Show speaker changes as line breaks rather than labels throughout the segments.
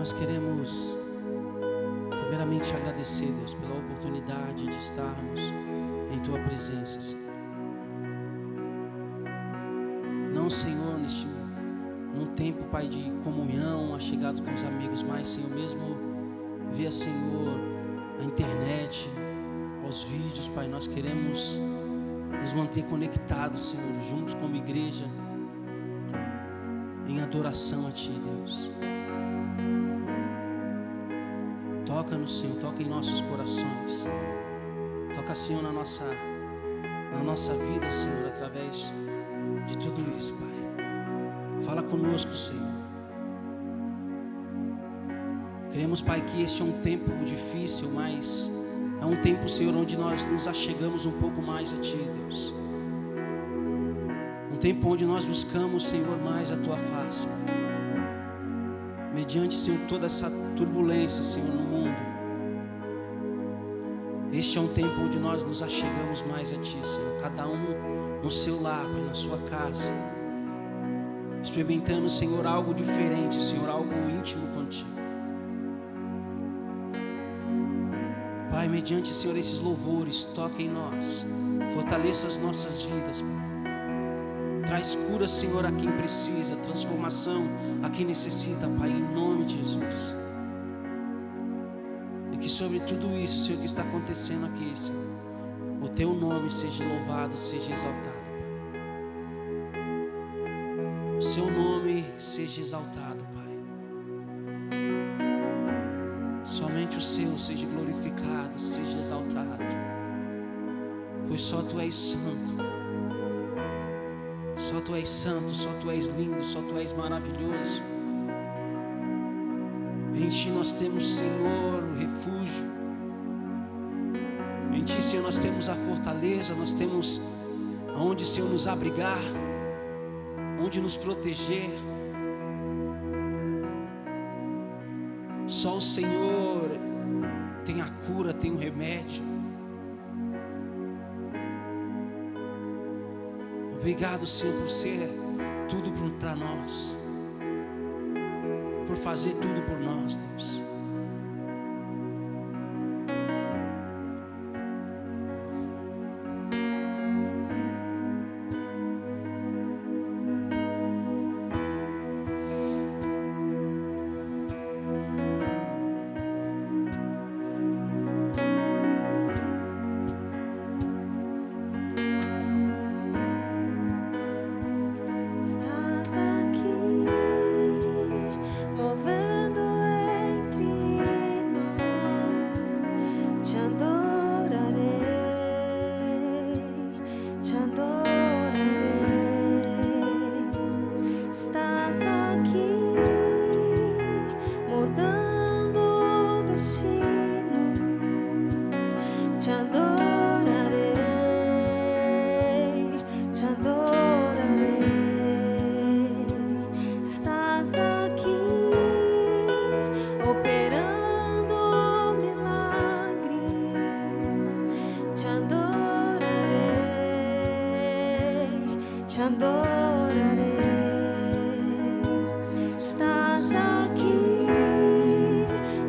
nós queremos primeiramente agradecer, Deus, pela oportunidade de estarmos em Tua presença, Senhor. Não, Senhor, num tempo, Pai, de comunhão, achegados com os amigos, mas, Senhor, mesmo via, Senhor, a internet, aos vídeos, Pai, nós queremos nos manter conectados, Senhor, juntos como igreja, em adoração a Ti, Deus. Toca-nos, Senhor, toca em nossos corações. Toca, Senhor, na nossa vida, Senhor, através de tudo isso, Pai. Fala conosco, Senhor. Queremos, Pai, que este é um tempo difícil, mas é um tempo, Senhor, onde nós nos achegamos um pouco mais a Ti, Deus. Um tempo onde nós buscamos, Senhor, mais a Tua face, Pai. Mediante, Senhor, toda essa turbulência, Senhor, no mundo. Este é um tempo onde nós nos achegamos mais a Ti, Senhor. Cada um no seu lar, Pai, na sua casa. Experimentando, Senhor, algo diferente, Senhor, algo íntimo contigo. Pai, mediante, Senhor, esses louvores, toca em nós. Fortaleça as nossas vidas, Pai. Traz cura, Senhor, a quem precisa, transformação a quem necessita, Pai, em nome de Jesus. E que sobre tudo isso, Senhor, que está acontecendo aqui, Senhor, o Teu nome seja louvado, seja exaltado. O Seu nome seja exaltado, Pai. Somente o Seu seja glorificado, seja exaltado. Pois só Tu és santo. Só Tu és santo, só Tu és lindo, só Tu és maravilhoso. Em Ti nós temos, Senhor, o refúgio. Em Ti, Senhor, nós temos a fortaleza, nós temos aonde, Senhor, nos abrigar, onde nos proteger. Só o Senhor tem a cura, tem o remédio. Obrigado, Senhor, por ser tudo para nós, por fazer tudo por nós, Deus.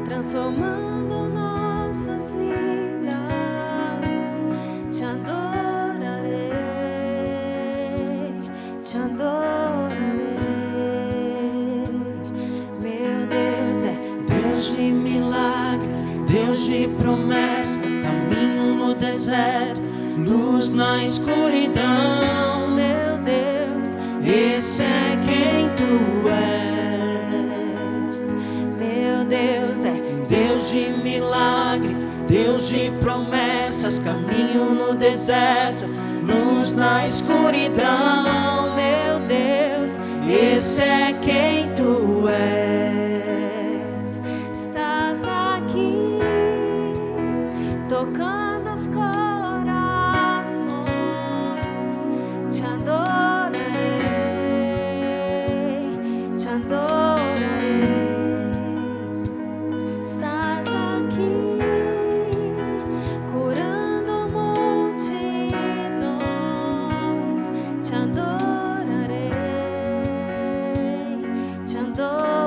Transformando nossas vidas, te adorarei, te adorarei. Meu Deus é Deus de milagres, Deus de promessas, caminho no deserto, luz na escuridão. Meu Deus, esse é quem Tu és. Meu Deus é Deus de milagres, Deus de promessas, caminho no deserto, luz na escuridão. Meu Deus, esse é quem Tu és. Estás aqui, tocando os corações, te adorarei, te adorarei. Estás aqui, curando multidões, te adorarei, te adorarei.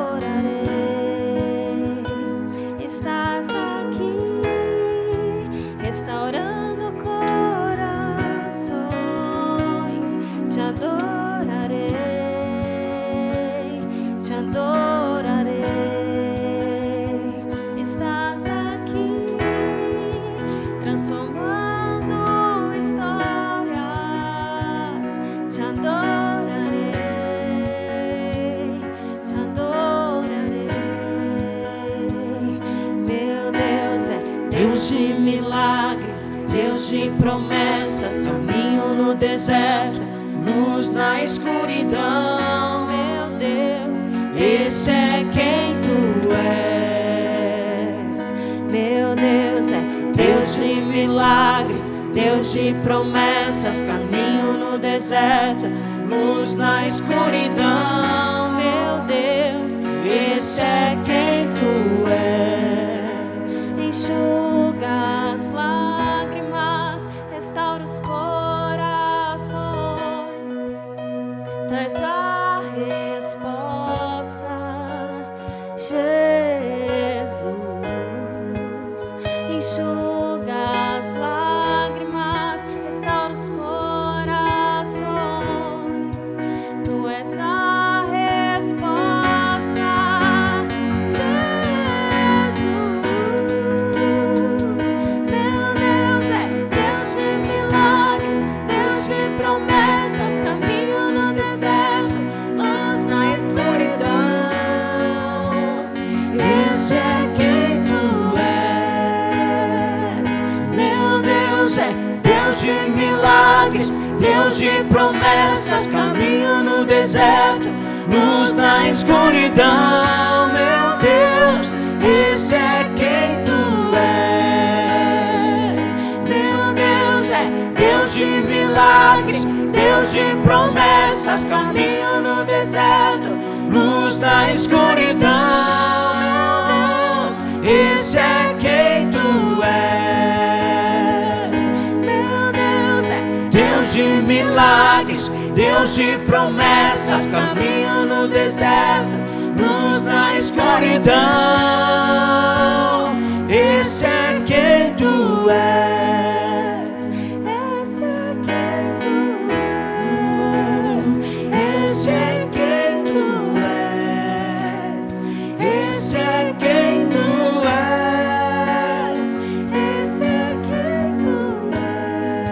Deus de milagres, Deus de promessas, caminho no deserto, luz na escuridão. Meu Deus, esse é quem tu és. Meu Deus é Deus de milagres, Deus de promessas, caminho no deserto, luz na escuridão. Meu Deus, esse é quem tu és. Enxuga as lágrimas, restaura os corações. Tu és a resposta, Jesus. Enxuga as lágrimas, restaura os corações. Tu és a resposta, Jesus. Meu Deus é Deus de milagres, Deus de promessas, caminho no deserto, luz na escuridão. Esse é quem tu és. Meu Deus é Deus de milagres, Deus de promessas, caminho no deserto, luz na escuridão. Meu Deus, esse é quem tu és. Meu Deus é Deus de milagres, Deus de promessas, caminho no deserto, luz na escuridão. Meu Deus, esse é quem tu és. Meu Deus é Deus de milagres, Deus de promessas, caminho no deserto, luz na escuridão. Esse é quem tu és. Esse é quem tu és. Esse é quem tu és. Esse é quem tu és.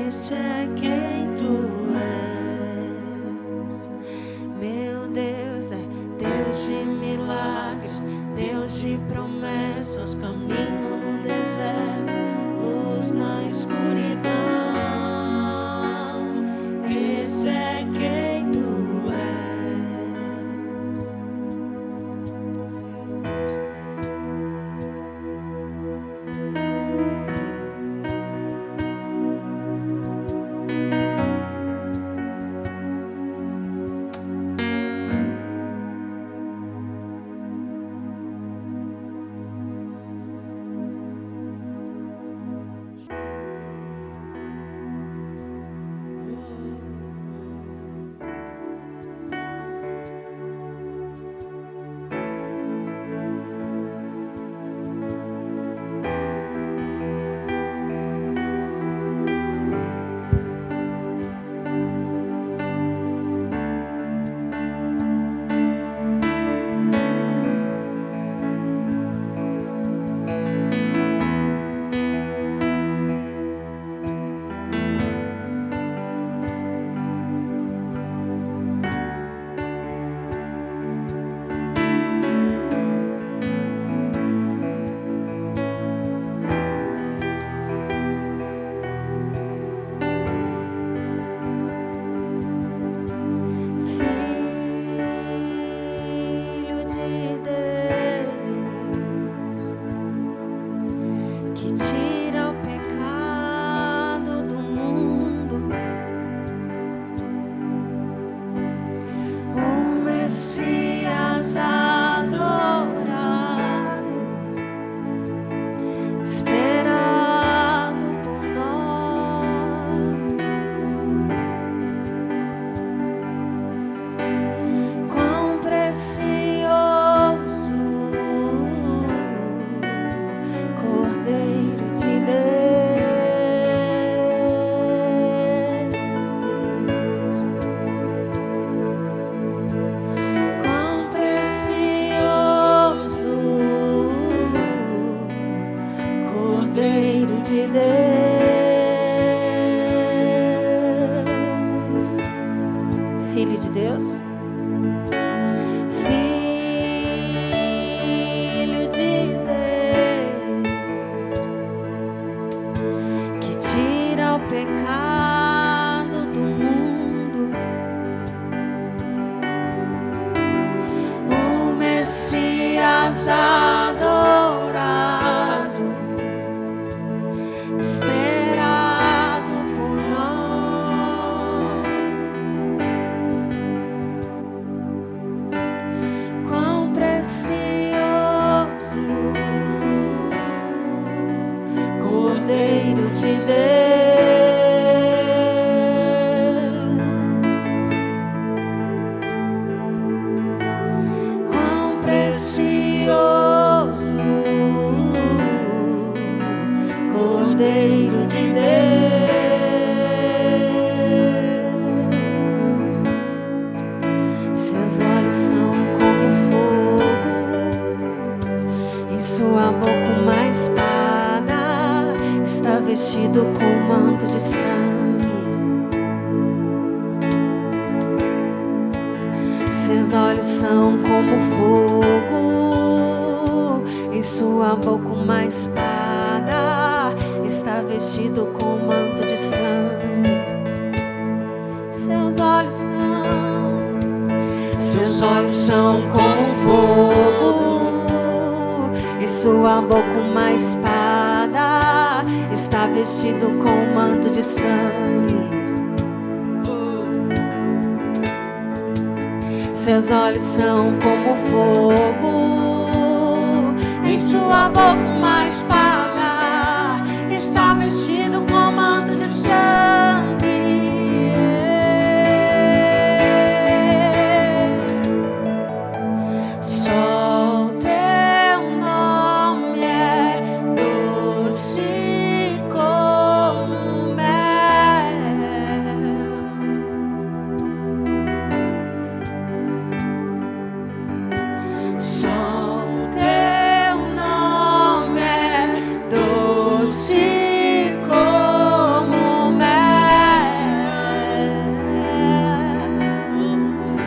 Esse é quem tu és. Meu Deus é Deus de milagres, Deus de promessas, caminho no deserto, luz na escuridão. Esse é quem tu Messias adorado, esperado por nós. Quão precioso Cordeiro de Deus, quão precioso Cordeiro de Deus, Filho de Deus, Filho de Deus, que tira o pecado do mundo, o Messias adorado, esperado por nós. Quão precioso Cordeiro de Deus, quão precioso Cordeiro de Deus. Seus olhos são como fogo, em sua boca uma espada, está vestido com um manto de sangue. Seus olhos são como fogo, em sua boca uma espada, está vestido com um manto de sangue. Seus olhos são como fogo, em sua boca uma espada, está vestido com um manto de sangue. Seus olhos são como fogo, em sua boca uma espada, está vestido com um manto de sangue. Só o teu nome é doce como mel. Só o teu nome é doce como mel.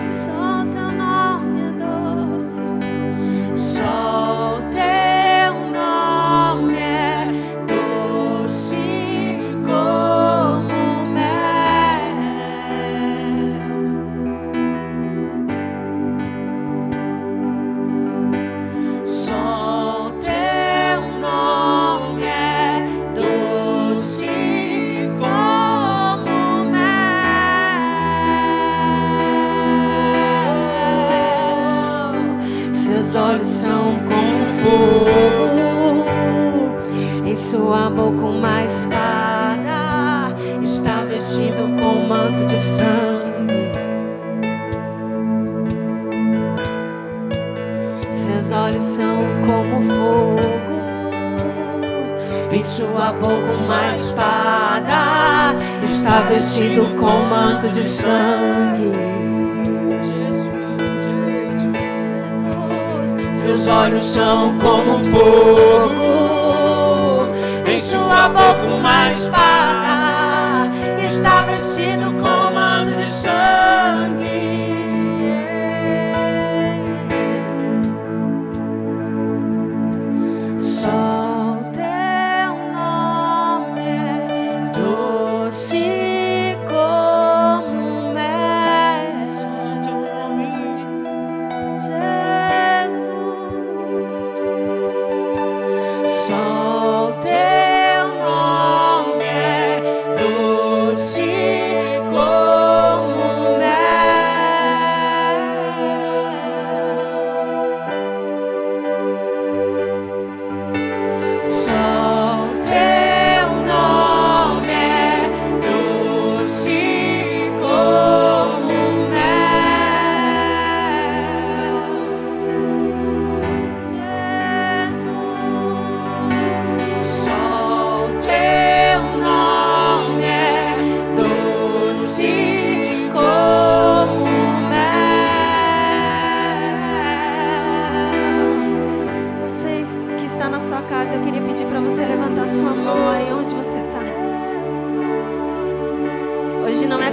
Só o teu nome é doce. Só o teu nome é doce como mel. Só o teu nome é doce como mel. Seus olhos são como fogo, em sua boca uma espada, está vestido com um manto de sangue. Seus olhos são como fogo, em sua boca uma espada, está vestido com um manto de sangue. Seus olhos são como fogo, em sua boca uma espada, está vestido com um manto de sangue. Só o teu nome é doce como mel. Jesus. Só o teu nome é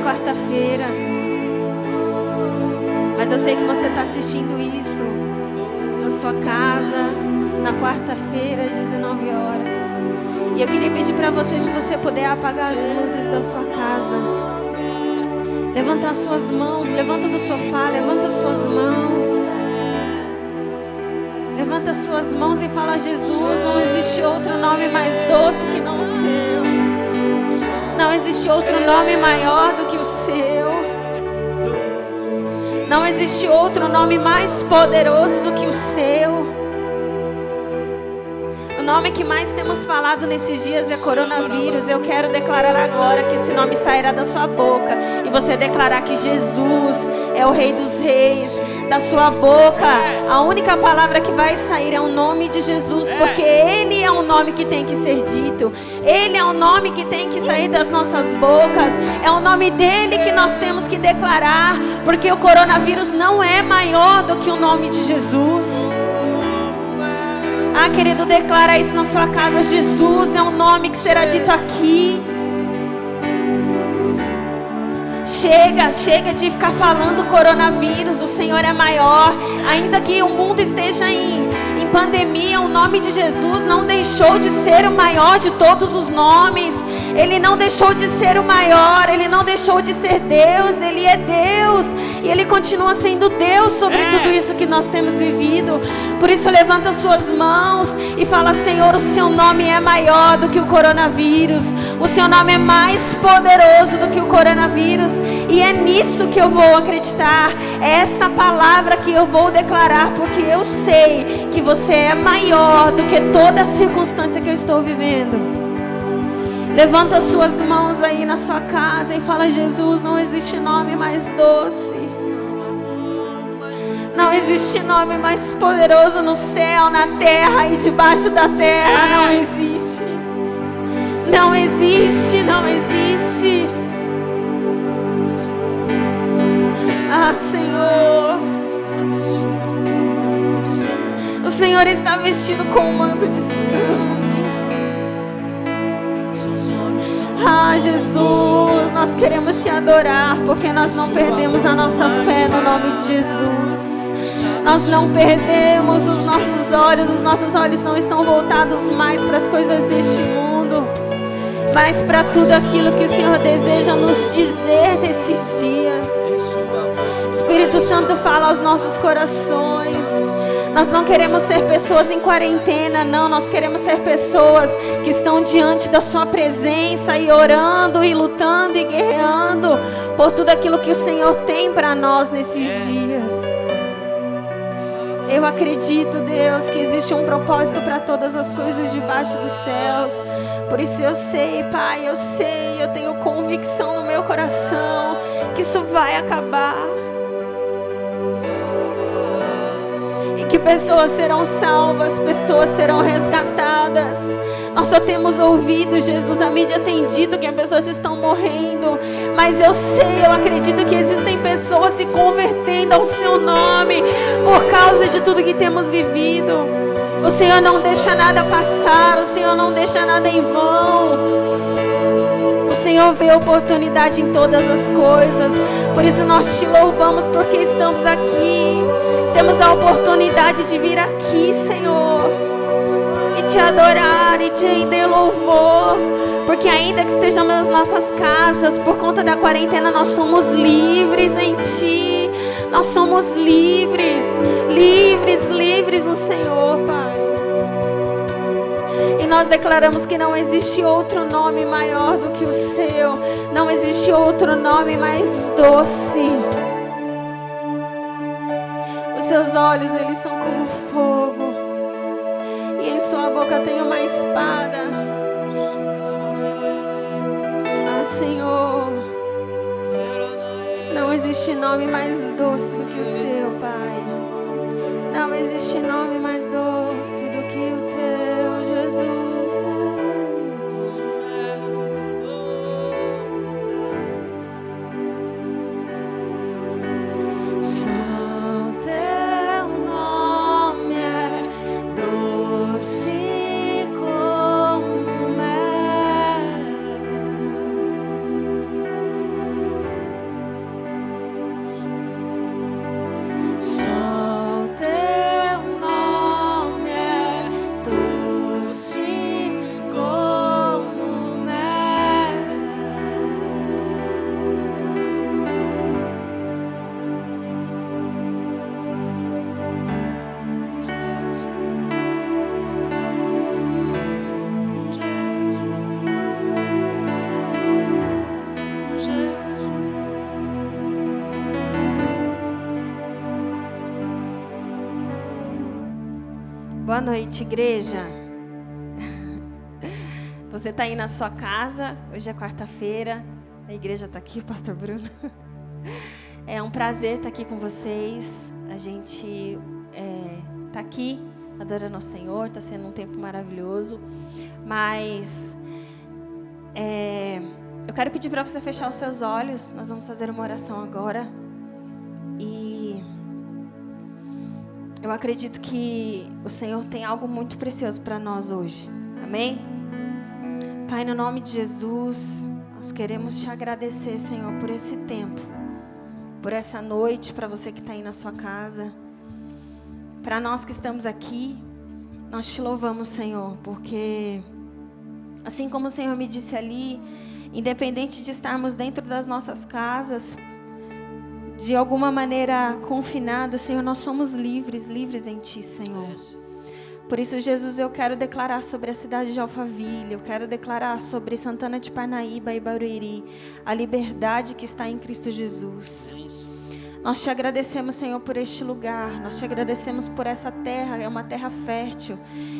quarta-feira. Mas eu sei que você está assistindo isso na sua casa, na quarta-feira, às 19 horas. E eu queria pedir para você, se você puder, apagar as luzes da sua casa. Levanta as suas mãos, levanta do sofá, levanta as suas mãos. Levanta as suas mãos e fala: Jesus, não existe outro nome mais doce que não o seu. Não existe outro nome maior do que o seu. Não existe outro nome mais poderoso do que o seu. O nome que mais temos falado nesses dias é coronavírus. Eu quero declarar agora que esse nome sairá da sua boca e você declarar que Jesus é o Rei dos Reis. Da sua boca, a única palavra que vai sair é o nome de Jesus, porque Ele é o nome que tem que ser dito. Ele é o nome que tem que sair das nossas bocas. É o nome dEle que nós temos que declarar, porque o coronavírus não é maior do que o nome de Jesus. Ah, querido, declara isso na sua casa. Jesus é um nome que será dito aqui. Chega de ficar falando coronavírus. O Senhor é maior. Ainda que o mundo esteja em pandemia, o nome de Jesus não deixou de ser o maior de todos os nomes. Ele não deixou de ser o maior. Ele não deixou de ser Deus. Ele é Deus. E Ele continua sendo Deus sobre tudo isso que nós temos vivido. Por isso, levanta suas mãos e fala: Senhor, o seu nome é maior do que o coronavírus. O seu nome é mais poderoso do que o coronavírus. E é nisso que eu vou acreditar. É essa palavra que eu vou declarar, porque eu sei que você é maior do que toda a circunstância que eu estou vivendo. Levanta as suas mãos aí na sua casa e fala: Jesus, não existe nome mais doce. Não existe nome mais poderoso no céu, na terra e debaixo da terra. Não existe. Não existe, não existe. Ah, Senhor. O Senhor está vestido com um manto de sangue. Ah, Jesus, nós queremos te adorar, porque nós não perdemos a nossa fé no nome de Jesus. Nós não perdemos os nossos olhos não estão voltados mais para as coisas deste mundo, mas para tudo aquilo que o Senhor deseja nos dizer nesses dias. Espírito Santo, fala aos nossos corações. Nós não queremos ser pessoas em quarentena, não. Nós queremos ser pessoas que estão diante da sua presença e orando e lutando e guerreando por tudo aquilo que o Senhor tem para nós nesses dias. Eu acredito, Deus, que existe um propósito para todas as coisas debaixo dos céus. Por isso eu sei, Pai, eu tenho convicção no meu coração que isso vai acabar. E que pessoas serão salvas, pessoas serão resgatadas. Nós só temos ouvido, Jesus, a mídia tem dito que as pessoas estão morrendo, mas eu acredito que existem pessoas se convertendo ao seu nome por causa de tudo que temos vivido. O Senhor não deixa nada passar, o Senhor não deixa nada em vão. O Senhor vê oportunidade em todas as coisas. Por isso nós te louvamos, porque estamos aqui. Temos a oportunidade de vir aqui, Senhor, e te adorar e te render louvor. Porque ainda que estejamos nas nossas casas, por conta da quarentena, nós somos livres em Ti. Nós somos livres, livres, livres no Senhor, Pai. E nós declaramos que não existe outro nome maior do que o Seu. Não existe outro nome mais doce. Os Seus olhos, eles são como fogo. E em Sua boca tem uma espada. Ah, Senhor. Não existe nome mais doce do que o Seu, Pai. Não existe nome mais doce do que o Teu, Jesus. Boa noite, igreja. Você está aí na sua casa, hoje é quarta-feira, a igreja está aqui, o pastor Bruno. É um prazer estar aqui com vocês. A gente está aqui adorando ao Senhor, está sendo um tempo maravilhoso. Mas eu quero pedir para você fechar os seus olhos, nós vamos fazer uma oração agora. E eu acredito que o Senhor tem algo muito precioso para nós hoje. Amém? Pai, no nome de Jesus, nós queremos te agradecer, Senhor, por esse tempo, por essa noite, para você que está aí na sua casa, para nós que estamos aqui, nós te louvamos, Senhor, porque assim como o Senhor me disse ali, independente de estarmos dentro das nossas casas, de alguma maneira confinados, Senhor, nós somos livres em Ti, Senhor. Por isso, Jesus, eu quero declarar sobre a cidade de Alphaville, eu quero declarar sobre Santana de Parnaíba e Barueri, a liberdade que está em Cristo Jesus. Nós te agradecemos, Senhor, por este lugar, nós te agradecemos por essa terra, é uma terra fértil,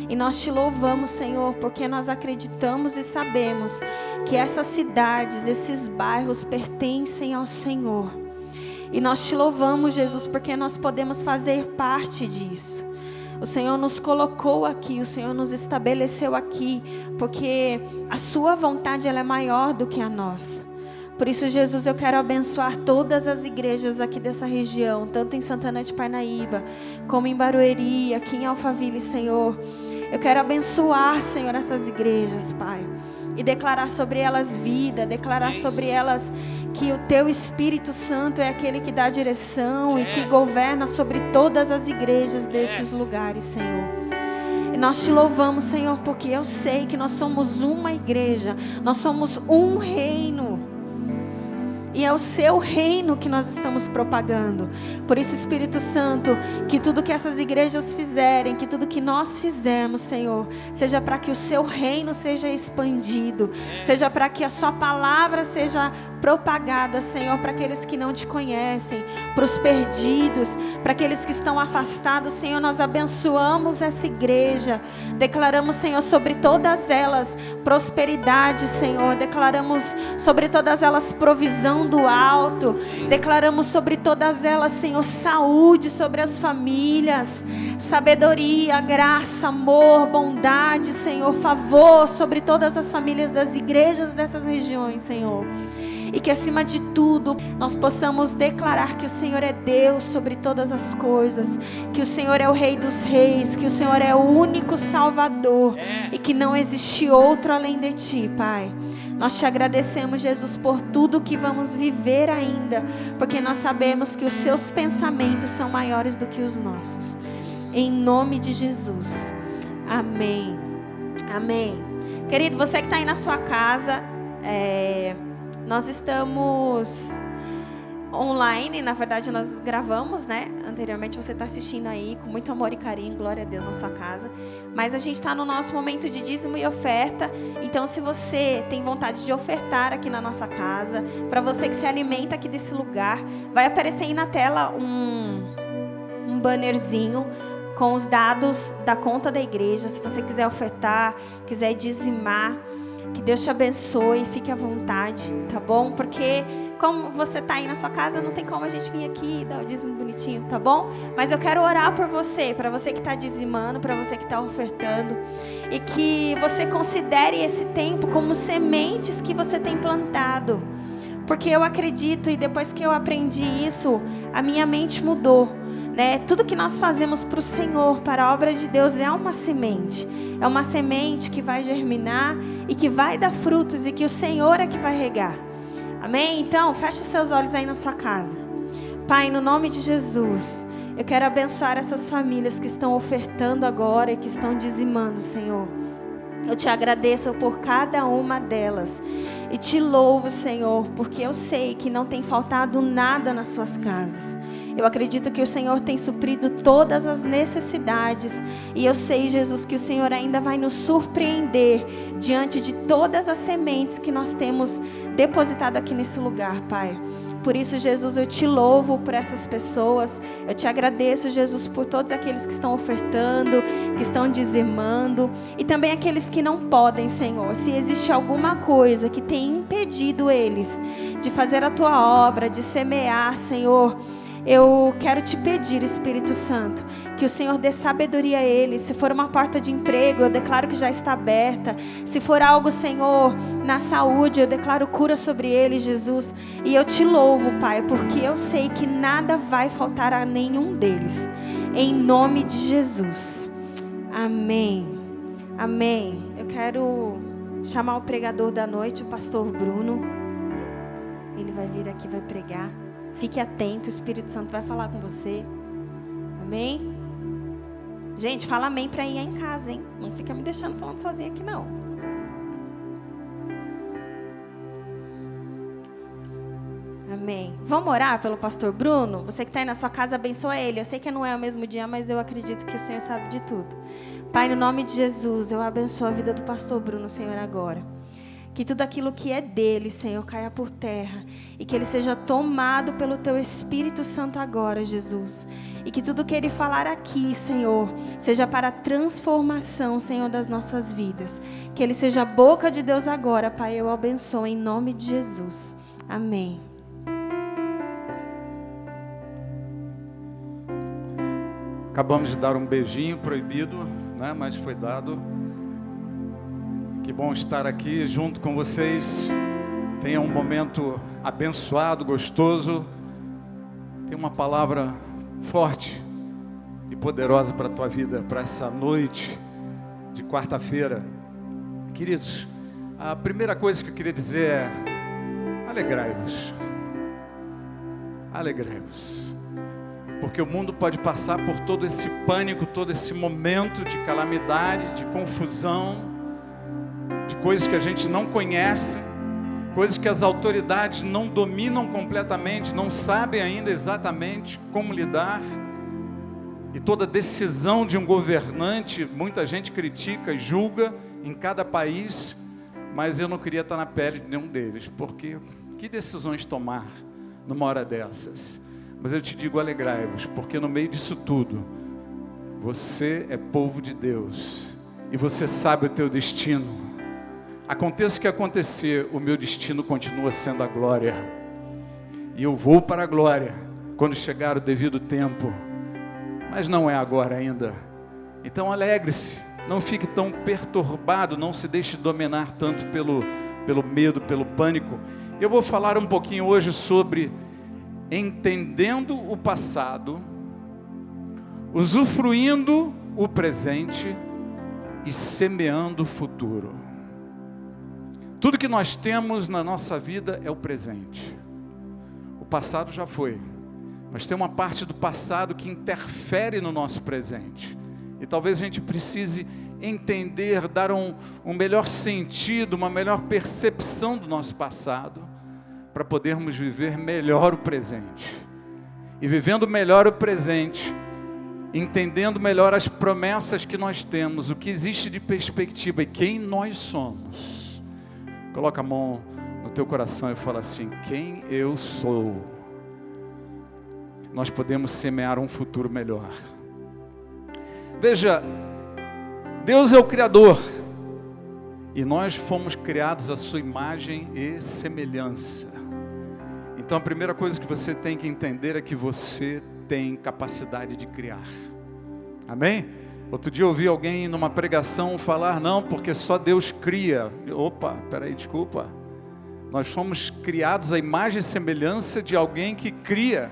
e nós te louvamos, Senhor, porque nós acreditamos e sabemos que essas cidades, esses bairros pertencem ao Senhor. E nós te louvamos, Jesus, porque nós podemos fazer parte disso. O Senhor nos colocou aqui, o Senhor nos estabeleceu aqui, porque a sua vontade ela é maior do que a nossa. Por isso, Jesus, eu quero abençoar todas as igrejas aqui dessa região, tanto em Santana de Parnaíba, como em Barueri, aqui em Alphaville, Senhor. Eu quero abençoar, Senhor, essas igrejas, Pai. E declarar sobre elas vida, declarar sobre elas que o Teu Espírito Santo é aquele que dá direção e que governa sobre todas as igrejas destes lugares, Senhor. E nós te louvamos, Senhor, porque eu sei que nós somos uma igreja, nós somos um reino. E é o Seu reino que nós estamos propagando. Por isso, Espírito Santo, que tudo que essas igrejas fizerem, que tudo que nós fizemos, Senhor, seja para que o Seu reino seja expandido, seja para que a Sua palavra seja propagada, Senhor, para aqueles que não Te conhecem, para os perdidos, para aqueles que estão afastados, Senhor, nós abençoamos essa igreja, declaramos, Senhor, sobre todas elas prosperidade, Senhor, declaramos sobre todas elas provisão do alto, declaramos sobre todas elas, Senhor, saúde sobre as famílias, sabedoria, graça, amor, bondade, Senhor, favor sobre todas as famílias das igrejas dessas regiões, Senhor. E que acima de tudo nós possamos declarar que o Senhor é Deus sobre todas as coisas, que o Senhor é o Rei dos Reis, que o Senhor é o único Salvador e que não existe outro além de Ti, Pai. Nós te agradecemos, Jesus, por tudo que vamos viver ainda, porque nós sabemos que os Seus pensamentos são maiores do que os nossos. Em nome de Jesus. Amém. Amém. Querido, você que está aí na sua casa, nós estamos online, na verdade nós gravamos, né? Anteriormente você está assistindo aí com muito amor e carinho, glória a Deus na sua casa. Mas a gente está no nosso momento de dízimo e oferta. Então, se você tem vontade de ofertar aqui na nossa casa, para você que se alimenta aqui desse lugar, vai aparecer aí na tela um bannerzinho com os dados da conta da igreja. Se você quiser ofertar, quiser dizimar, que Deus te abençoe, fique à vontade, tá bom? Porque como você tá aí na sua casa, não tem como a gente vir aqui e dar o dízimo bonitinho, tá bom? Mas eu quero orar por você, para você que está dizimando, para você que está ofertando, e que você considere esse tempo como sementes que você tem plantado. Porque eu acredito, e depois que eu aprendi isso, a minha mente mudou. Né? Tudo que nós fazemos para o Senhor, para a obra de Deus, é uma semente. É uma semente que vai germinar e que vai dar frutos e que o Senhor é que vai regar. Amém? Então, feche os seus olhos aí na sua casa. Pai, no nome de Jesus, eu quero abençoar essas famílias que estão ofertando agora e que estão dizimando, Senhor. Eu te agradeço por cada uma delas e te louvo, Senhor, porque eu sei que não tem faltado nada nas suas casas. Eu acredito que o Senhor tem suprido todas as necessidades. E eu sei, Jesus, que o Senhor ainda vai nos surpreender diante de todas as sementes que nós temos depositado aqui nesse lugar, Pai. por isso, Jesus, eu te louvo por essas pessoas. Eu te agradeço, Jesus, por todos aqueles que estão ofertando, que estão dizimando, e também aqueles que não podem, Senhor. Se existe alguma coisa que tem impedido eles de fazer a tua obra, de semear, Senhor, eu quero te pedir, Espírito Santo, que o Senhor dê sabedoria a eles. Se for uma porta de emprego, eu declaro que já está aberta. Se for algo, Senhor, na saúde, eu declaro cura sobre eles, Jesus. E eu te louvo, Pai, porque eu sei que nada vai faltar a nenhum deles. Em nome de Jesus. Amém. Amém. Eu quero chamar o pregador da noite, o pastor Bruno. Ele vai vir aqui, vai pregar. Fique atento, o Espírito Santo vai falar com você. Amém? Gente, fala amém para ir em casa, hein? Não fica me deixando falando sozinha aqui, não. Amém. Vamos orar pelo pastor Bruno? Você que está aí na sua casa, abençoa ele. Eu sei que não é o mesmo dia, mas eu acredito que o Senhor sabe de tudo. Pai, no nome de Jesus, eu abençoo a vida do pastor Bruno, Senhor, agora. Que tudo aquilo que é dele, Senhor, caia por terra. E que ele seja tomado pelo teu Espírito Santo agora, Jesus. E que tudo que ele falar aqui, Senhor, seja para a transformação, Senhor, das nossas vidas. Que ele seja a boca de Deus agora, Pai, eu abençoo em nome de Jesus. Amém.
Acabamos de dar um beijinho proibido, né? Mas foi dado. Que bom estar aqui junto com vocês. Tenha um momento abençoado, gostoso. Tem uma palavra forte e poderosa para a tua vida, para essa noite de quarta-feira. Queridos, a primeira coisa que eu queria dizer é: alegrai-vos. Alegrai-vos. Porque o mundo pode passar por todo esse pânico, todo esse momento de calamidade, de confusão, de coisas que a gente não conhece, coisas que as autoridades não dominam completamente, não sabem ainda exatamente como lidar. E toda decisão de um governante, muita gente critica e julga em cada país, mas eu não queria estar na pele de nenhum deles, porque que decisões tomar numa hora dessas? Mas eu te digo, alegrai-vos, porque no meio disso tudo, você é povo de Deus, e você sabe o teu destino. Aconteça o que acontecer, o meu destino continua sendo a glória. E eu vou para a glória quando chegar o devido tempo. Mas não é agora ainda. Então alegre-se, não fique tão perturbado, não se deixe dominar tanto pelo medo, pelo pânico. Eu vou falar um pouquinho hoje sobre entendendo o passado, usufruindo o presente e semeando o futuro. Tudo que nós temos na nossa vida é o presente. O passado já foi, mas tem uma parte do passado que interfere no nosso presente. E talvez a gente precise entender, dar um melhor sentido, uma melhor percepção do nosso passado, para podermos viver melhor o presente. E vivendo melhor o presente, entendendo melhor as promessas que nós temos, o que existe de perspectiva e quem nós somos. Coloca a mão no teu coração e fala assim: quem eu sou? Nós podemos semear um futuro melhor. Veja, Deus é o Criador, e nós fomos criados à sua imagem e semelhança. Então a primeira coisa que você tem que entender é que você tem capacidade de criar. Amém? Outro dia eu ouvi alguém numa pregação falar: não, porque só Deus cria. Opa, peraí, desculpa. Nós fomos criados à imagem e semelhança de alguém que cria.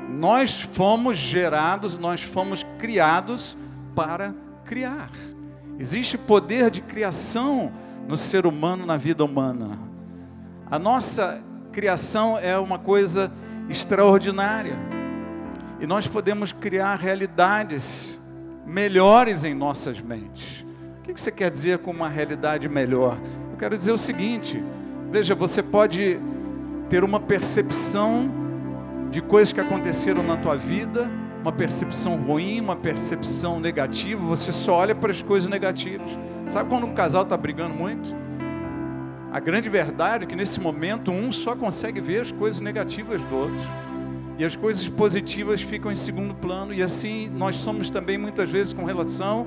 Nós fomos gerados, nós fomos criados para criar. Existe poder de criação no ser humano, na vida humana. A nossa criação é uma coisa extraordinária. E nós podemos criar realidades melhores em nossas mentes. O que você quer dizer com uma realidade melhor? Eu quero dizer o seguinte: veja, você pode ter uma percepção de coisas que aconteceram na tua vida, uma percepção ruim, uma percepção negativa. Você só olha para as coisas negativas. Sabe quando um casal está brigando muito? A grande verdade é que nesse momento um só consegue ver as coisas negativas do outro. E as coisas positivas ficam em segundo plano. E assim nós somos também muitas vezes com relação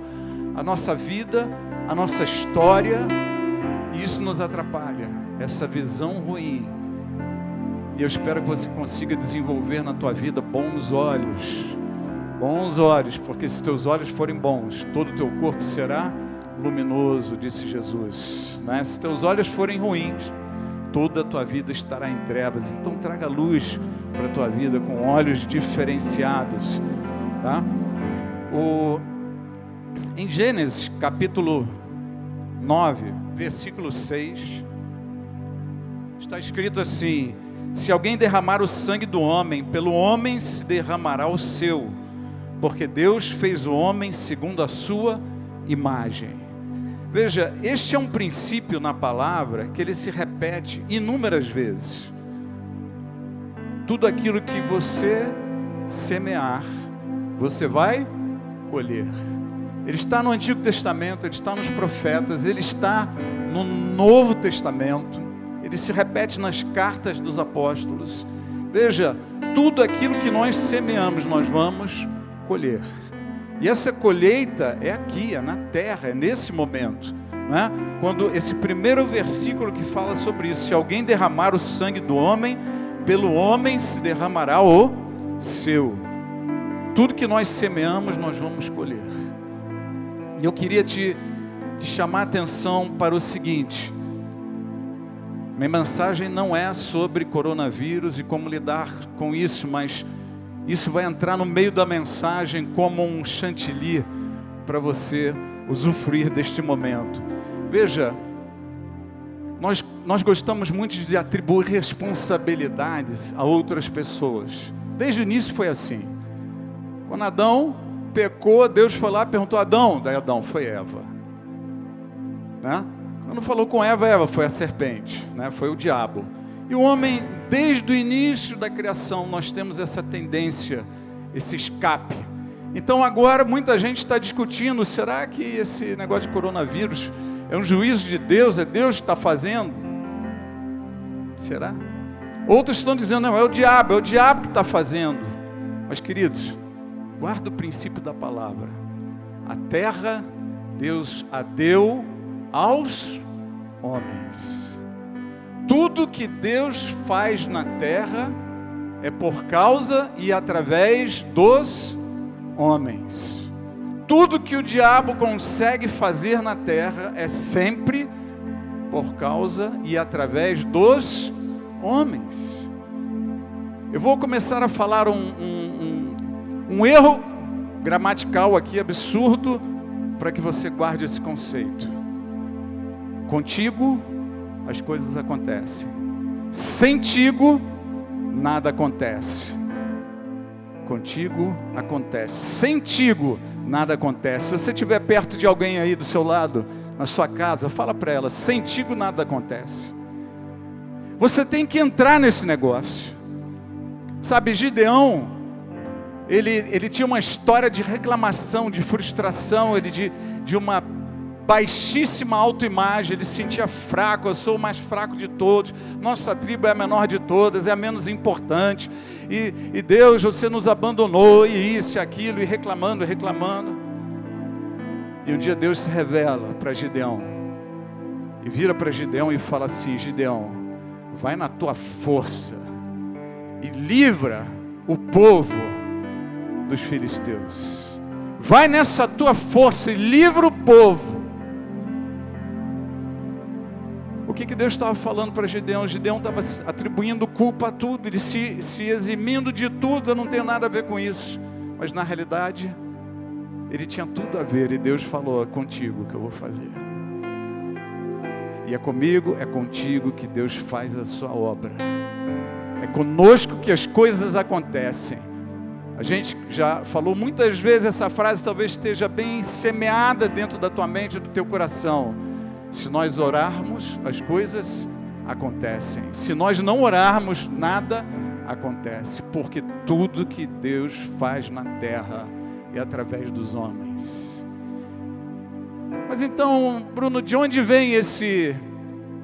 à nossa vida, à nossa história. E isso nos atrapalha, essa visão ruim. E eu espero que você consiga desenvolver na tua vida bons olhos. Bons olhos, porque se teus olhos forem bons, todo o teu corpo será luminoso, disse Jesus, né? Se teus olhos forem ruins, toda a tua vida estará em trevas. Então traga luz para a tua vida com olhos diferenciados, tá? Em Gênesis capítulo 9, versículo 6, está escrito assim: se alguém derramar o sangue do homem, pelo homem se derramará o seu, porque Deus fez o homem segundo a sua imagem. Veja, este é um princípio na palavra que ele se repete inúmeras vezes. Tudo aquilo que você semear, você vai colher. Ele está no Antigo Testamento, ele está nos profetas, ele está no Novo Testamento, ele se repete nas cartas dos apóstolos. Veja, tudo aquilo que nós semeamos, nós vamos colher. E essa colheita é aqui, é na terra, é nesse momento, né? Quando esse primeiro versículo que fala sobre isso: se alguém derramar o sangue do homem, pelo homem se derramará o seu. Tudo que nós semeamos, nós vamos colher. E eu queria te chamar a atenção para o seguinte: minha mensagem não é sobre coronavírus e como lidar com isso, mas isso vai entrar no meio da mensagem como um chantilly para você usufruir deste momento. Veja, nós gostamos muito de atribuir responsabilidades a outras pessoas. Desde o início foi assim. Quando Adão pecou, Deus foi lá e perguntou: Adão, daí Adão, foi Eva, né? Quando falou com Eva, foi a serpente, né? Foi o diabo. E o homem, desde o início da criação, nós temos essa tendência, esse escape. Então agora muita gente está discutindo: será que esse negócio de coronavírus é um juízo de Deus? É Deus que está fazendo? Será? Outros estão dizendo: não, é o diabo que está fazendo. Mas queridos, guarda o princípio da palavra. A terra Deus a deu aos homens. Tudo que Deus faz na terra é por causa e através dos homens. Tudo que o diabo consegue fazer na terra é sempre por causa e através dos homens. Eu vou começar a falar um erro gramatical aqui absurdo, para que você guarde esse conceito. Contigo as coisas acontecem, sentigo nada acontece. Contigo acontece, sentigo nada acontece. Se você estiver perto de alguém aí do seu lado, na sua casa, fala para ela: sentigo nada acontece. Você tem que entrar nesse negócio. Sabe, Gideão, ele tinha uma história de reclamação, de frustração, de uma baixíssima autoimagem. Ele se sentia fraco: eu sou o mais fraco de todos, nossa tribo é a menor de todas, é a menos importante, e Deus, você nos abandonou, e isso e aquilo, e reclamando. E um dia Deus se revela para Gideão, e vira para Gideão e fala assim: Gideão, vai na tua força, e livra o povo dos filisteus. Vai nessa tua força e livra o povo. O que Deus estava falando para Gideão? Gideão estava atribuindo culpa a tudo, ele se eximindo de tudo. Eu não tenho nada a ver com isso. Mas na realidade, ele tinha tudo a ver. E Deus falou: é contigo que eu vou fazer. E é comigo, é contigo que Deus faz a sua obra. É conosco que as coisas acontecem. A gente já falou muitas vezes essa frase, talvez esteja bem semeada dentro da tua mente e do teu coração. Se nós orarmos, as coisas acontecem. Se nós não orarmos, nada acontece. Porque tudo que Deus faz na terra é através dos homens. Mas então, Bruno, de onde vem esse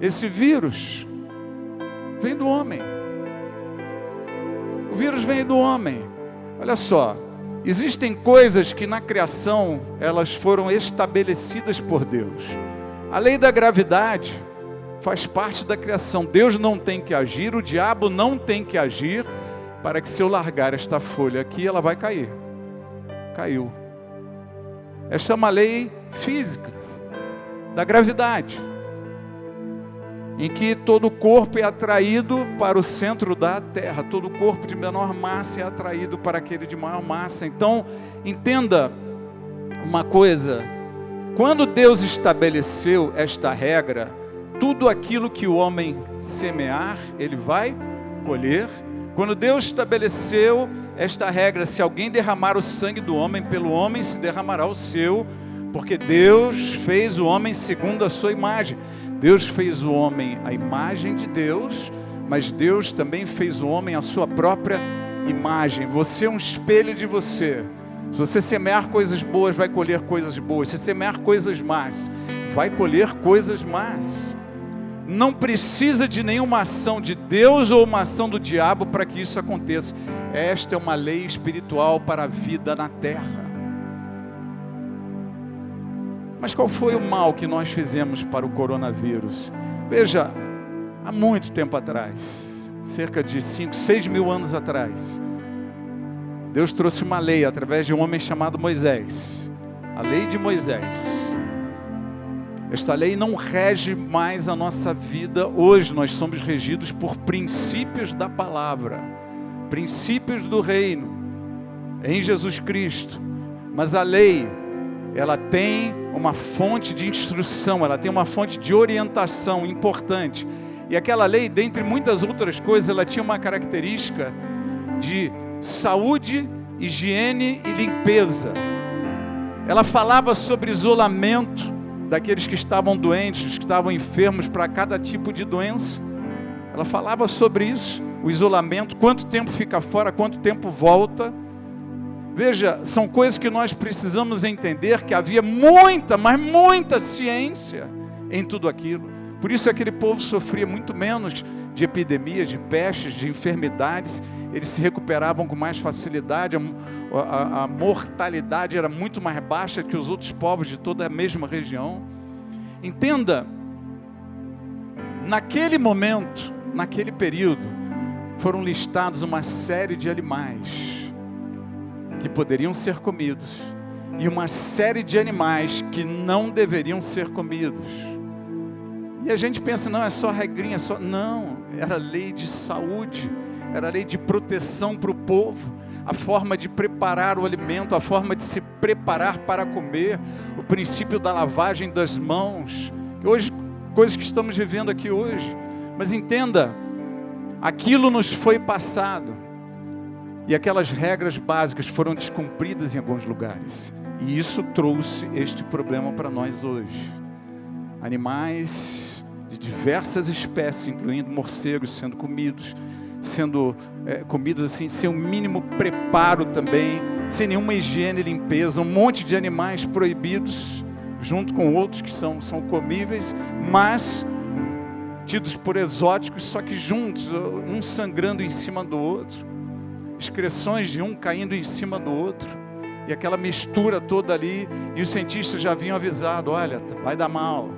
Esse vírus vem do homem. O vírus vem do homem. Olha só, existem coisas que na criação elas foram estabelecidas por Deus. A lei da gravidade faz parte da criação. Deus não tem que agir, o diabo não tem que agir para que, se eu largar esta folha aqui, ela vai cair. Caiu. Esta é uma lei física da gravidade, em que todo corpo é atraído para o centro da Terra, todo corpo de menor massa é atraído para aquele de maior massa. Então, entenda uma coisa: quando Deus estabeleceu esta regra, tudo aquilo que o homem semear, ele vai colher. Quando Deus estabeleceu esta regra, se alguém derramar o sangue do homem, pelo homem se derramará o seu, porque Deus fez o homem segundo a sua imagem. Deus fez o homem à imagem de Deus, mas Deus também fez o homem à sua própria imagem. Você é um espelho de você. Se você semear coisas boas, vai colher coisas boas. Se semear coisas más, vai colher coisas más. Não precisa de nenhuma ação de Deus ou uma ação do diabo para que isso aconteça. Esta é uma lei espiritual para a vida na terra. Mas qual foi o mal que nós fizemos para o coronavírus? Veja, há muito tempo atrás, cerca de 5, 6 mil anos atrás, Deus trouxe uma lei através de um homem chamado Moisés. A lei de Moisés. Esta lei não rege mais a nossa vida. Hoje nós somos regidos por princípios da palavra, princípios do reino, em Jesus Cristo. Mas a lei, ela tem uma fonte de instrução, ela tem uma fonte de orientação importante. E aquela lei, dentre muitas outras coisas, ela tinha uma característica de saúde, higiene e limpeza. Ela falava sobre isolamento daqueles que estavam doentes, que estavam enfermos para cada tipo de doença. Ela falava sobre isso, o isolamento, quanto tempo fica fora, quanto tempo volta. Veja, são coisas que nós precisamos entender, que havia muita, mas muita ciência em tudo aquilo. Por isso aquele povo sofria muito menos de epidemias, de pestes, de enfermidades. Eles se recuperavam com mais facilidade, a mortalidade era muito mais baixa que os outros povos de toda a mesma região. Entenda, naquele momento, naquele período, foram listados uma série de animais que poderiam ser comidos e uma série de animais que não deveriam ser comidos. E a gente pensa, não, é só regrinha, só... Não, era lei de saúde, era lei de proteção para o povo, a forma de preparar o alimento, a forma de se preparar para comer, o princípio da lavagem das mãos, hoje, coisas que estamos vivendo aqui hoje. Mas entenda, aquilo nos foi passado, e aquelas regras básicas foram descumpridas em alguns lugares, e isso trouxe este problema para nós hoje. Animais de diversas espécies, incluindo morcegos, sendo comidos, comidas assim, sem o mínimo preparo também, sem nenhuma higiene e limpeza, um monte de animais proibidos, junto com outros que são comíveis, mas tidos por exóticos, só que juntos, um sangrando em cima do outro, excreções de um caindo em cima do outro, e aquela mistura toda ali, e os cientistas já haviam avisado, olha, vai dar mal,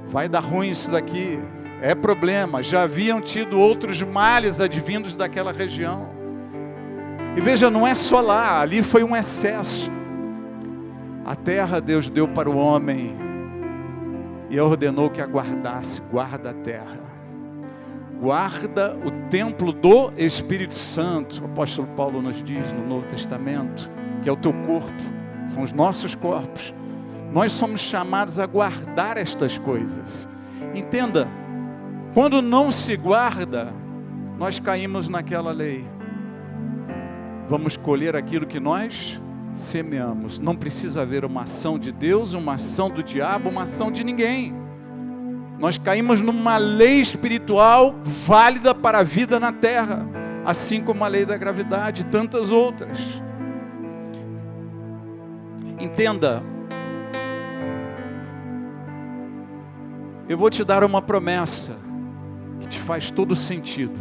vai dar ruim isso daqui, é problema. Já haviam tido outros males advindos daquela região. E veja, não é só lá, ali foi um excesso. A terra Deus deu para o homem e ordenou que a guardasse. Guarda a terra, guarda o templo do Espírito Santo. O apóstolo Paulo nos diz no Novo Testamento, que é o teu corpo, são os nossos corpos. Nós somos chamados a guardar estas coisas. Entenda, quando não se guarda, nós caímos naquela lei. Vamos colher aquilo que nós semeamos. Não precisa haver uma ação de Deus, uma ação do diabo, uma ação de ninguém. Nós caímos numa lei espiritual válida para a vida na terra, assim como a lei da gravidade e tantas outras. Entenda, eu vou te dar uma promessa que te faz todo sentido.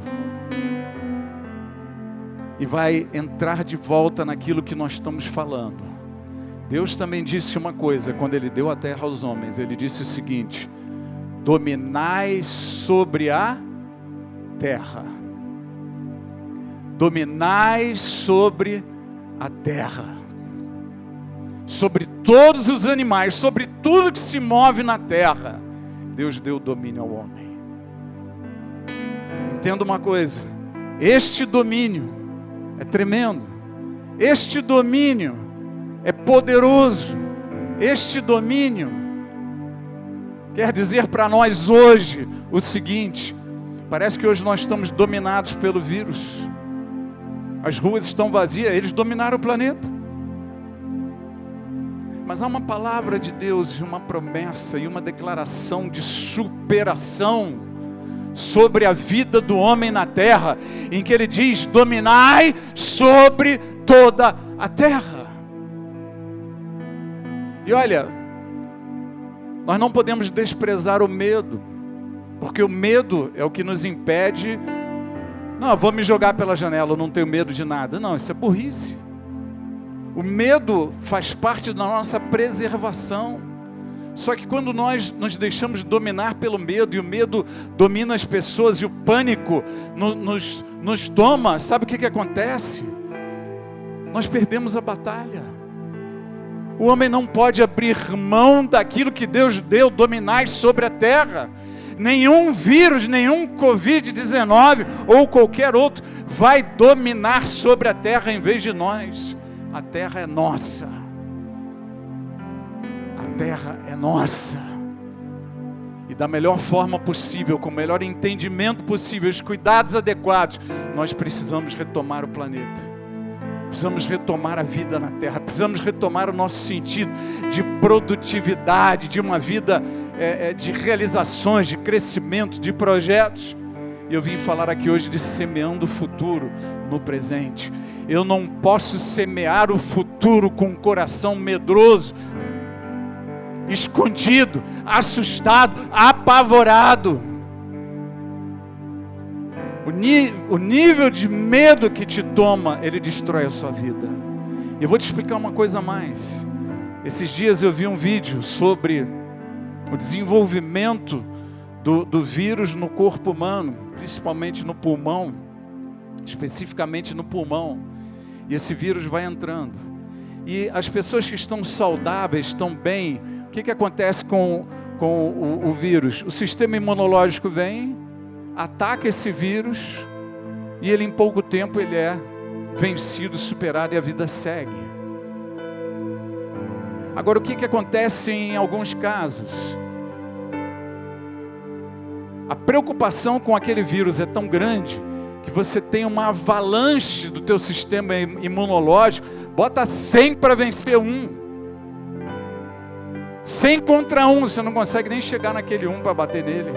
E vai entrar de volta naquilo que nós estamos falando. Deus também disse uma coisa, quando Ele deu a terra aos homens. Ele disse o seguinte: dominai sobre a terra. Dominai sobre a terra. Sobre todos os animais, sobre tudo que se move na terra. Deus deu domínio ao homem. Entenda uma coisa: este domínio é tremendo. Este domínio é poderoso. Este domínio quer dizer para nós hoje o seguinte: parece que hoje nós estamos dominados pelo vírus. As ruas estão vazias, eles dominaram o planeta. Mas há uma palavra de Deus, uma promessa e uma declaração de superação sobre a vida do homem na terra, em que Ele diz: dominai sobre toda a terra. E olha, nós não podemos desprezar o medo, porque o medo é o que nos impede. Não, eu vou me jogar pela janela, eu não tenho medo de nada. Não, isso é burrice. O medo faz parte da nossa preservação. Só que quando nós nos deixamos dominar pelo medo, e o medo domina as pessoas, e o pânico nos toma, sabe o que acontece? Nós perdemos a batalha. O homem não pode abrir mão daquilo que Deus deu, dominar sobre a terra. Nenhum vírus, nenhum Covid-19 ou qualquer outro vai dominar sobre a terra em vez de nós. A terra é nossa. A terra é nossa. E da melhor forma possível, com o melhor entendimento possível, os cuidados adequados, nós precisamos retomar o planeta. Precisamos retomar a vida na terra. Precisamos retomar o nosso sentido de produtividade, de uma vida de realizações, de crescimento, de projetos. E eu vim falar aqui hoje de semeando o futuro no presente. Eu não posso semear o futuro com um coração medroso, escondido, assustado, apavorado. O nível de medo que te toma, ele destrói a sua vida. Eu vou te explicar uma coisa a mais. Esses dias eu vi um vídeo sobre o desenvolvimento do vírus no corpo humano, principalmente no pulmão, especificamente no pulmão. E esse vírus vai entrando. E as pessoas que estão saudáveis, estão bem, o que acontece com o vírus? O sistema imunológico vem, ataca esse vírus, e ele em pouco tempo ele é vencido, superado, e a vida segue. Agora, o que acontece em alguns casos? A preocupação com aquele vírus é tão grande que você tem uma avalanche do teu sistema imunológico. Bota 100 para vencer um. 100 contra 1, você não consegue nem chegar naquele 1 para bater nele.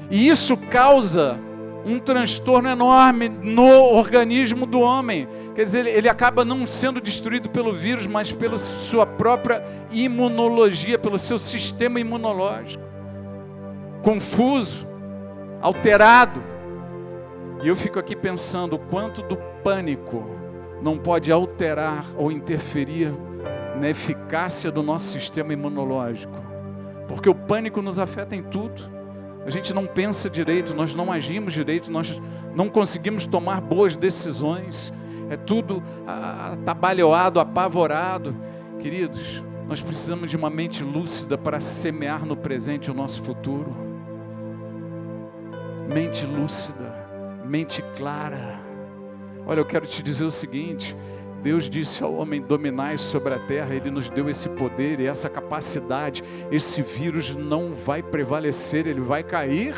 E isso causa um transtorno enorme no organismo do homem. Quer dizer, ele acaba não sendo destruído pelo vírus, mas pela sua própria imunologia, pelo seu sistema imunológico. Confuso, alterado. E eu fico aqui pensando o quanto do pânico não pode alterar ou interferir na eficácia do nosso sistema imunológico. Porque o pânico nos afeta em tudo. A gente não pensa direito, nós não agimos direito, nós não conseguimos tomar boas decisões. É tudo atabalhoado, apavorado. Queridos, nós precisamos de uma mente lúcida para semear no presente o nosso futuro. Mente lúcida, mente clara. Olha, eu quero te dizer o seguinte: Deus disse ao homem: dominai sobre a terra. Ele nos deu esse poder e essa capacidade. Esse vírus não vai prevalecer, ele vai cair.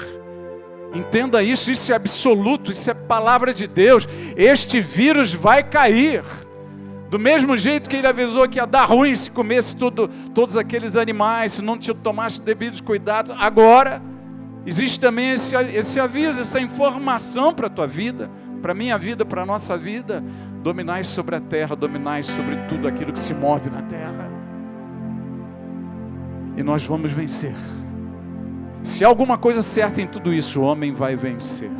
Entenda isso, isso é absoluto, isso é palavra de Deus. Este vírus vai cair. Do mesmo jeito que ele avisou que ia dar ruim se comesse todos aqueles animais, se não te tomasse devidos cuidados. Agora, existe também esse aviso, essa informação para a tua vida, para a minha vida, para a nossa vida. Dominai sobre a terra, dominai sobre tudo aquilo que se move na terra. E nós vamos vencer. Se há alguma coisa certa em tudo isso, o homem vai vencer.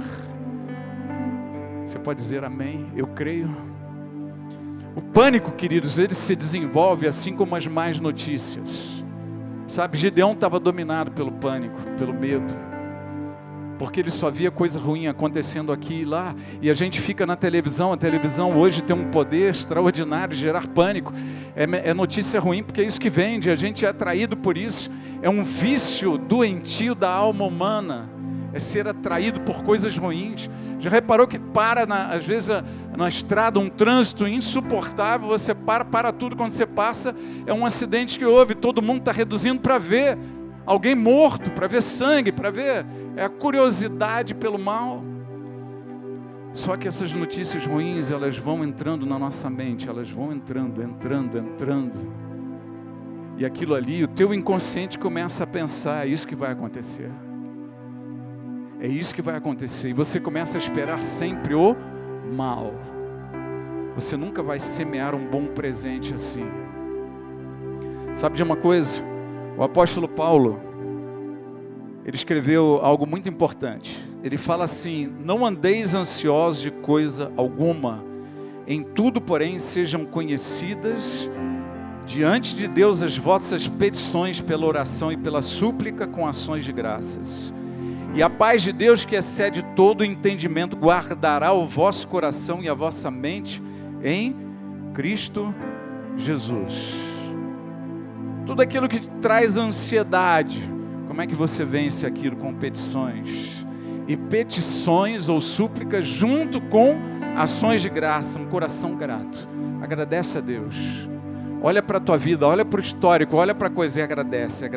Você pode dizer amém? Eu creio. O pânico, queridos, ele se desenvolve assim como as más notícias. Sabe, Gideão estava dominado pelo pânico, pelo medo. Porque ele só via coisa ruim acontecendo aqui e lá. E a gente fica na televisão. A televisão hoje tem um poder extraordinário de gerar pânico. É notícia ruim porque é isso que vende. A gente é atraído por isso. É um vício doentio da alma humana. É ser atraído por coisas ruins. Já reparou que às vezes na estrada, um trânsito insuportável, você para tudo quando você passa, é um acidente que houve, todo mundo está reduzindo para ver alguém morto, para ver sangue, para ver a curiosidade pelo mal. Só que essas notícias ruins, elas vão entrando na nossa mente, elas vão entrando. E aquilo ali, o teu inconsciente começa a pensar, é isso que vai acontecer. É isso que vai acontecer. E você começa a esperar sempre o mal. Você nunca vai semear um bom presente assim. Sabe de uma coisa? O apóstolo Paulo, ele escreveu algo muito importante. Ele fala assim: não andeis ansiosos de coisa alguma. Em tudo, porém, sejam conhecidas diante de Deus as vossas petições pela oração e pela súplica com ações de graças. E a paz de Deus, que excede todo o entendimento, guardará o vosso coração e a vossa mente em Cristo Jesus. Tudo aquilo que traz ansiedade, como é que você vence aquilo? Com petições. E petições ou súplicas junto com ações de graça, um coração grato. Agradece a Deus. Olha para a tua vida, olha para o histórico, olha para a coisa e agradece.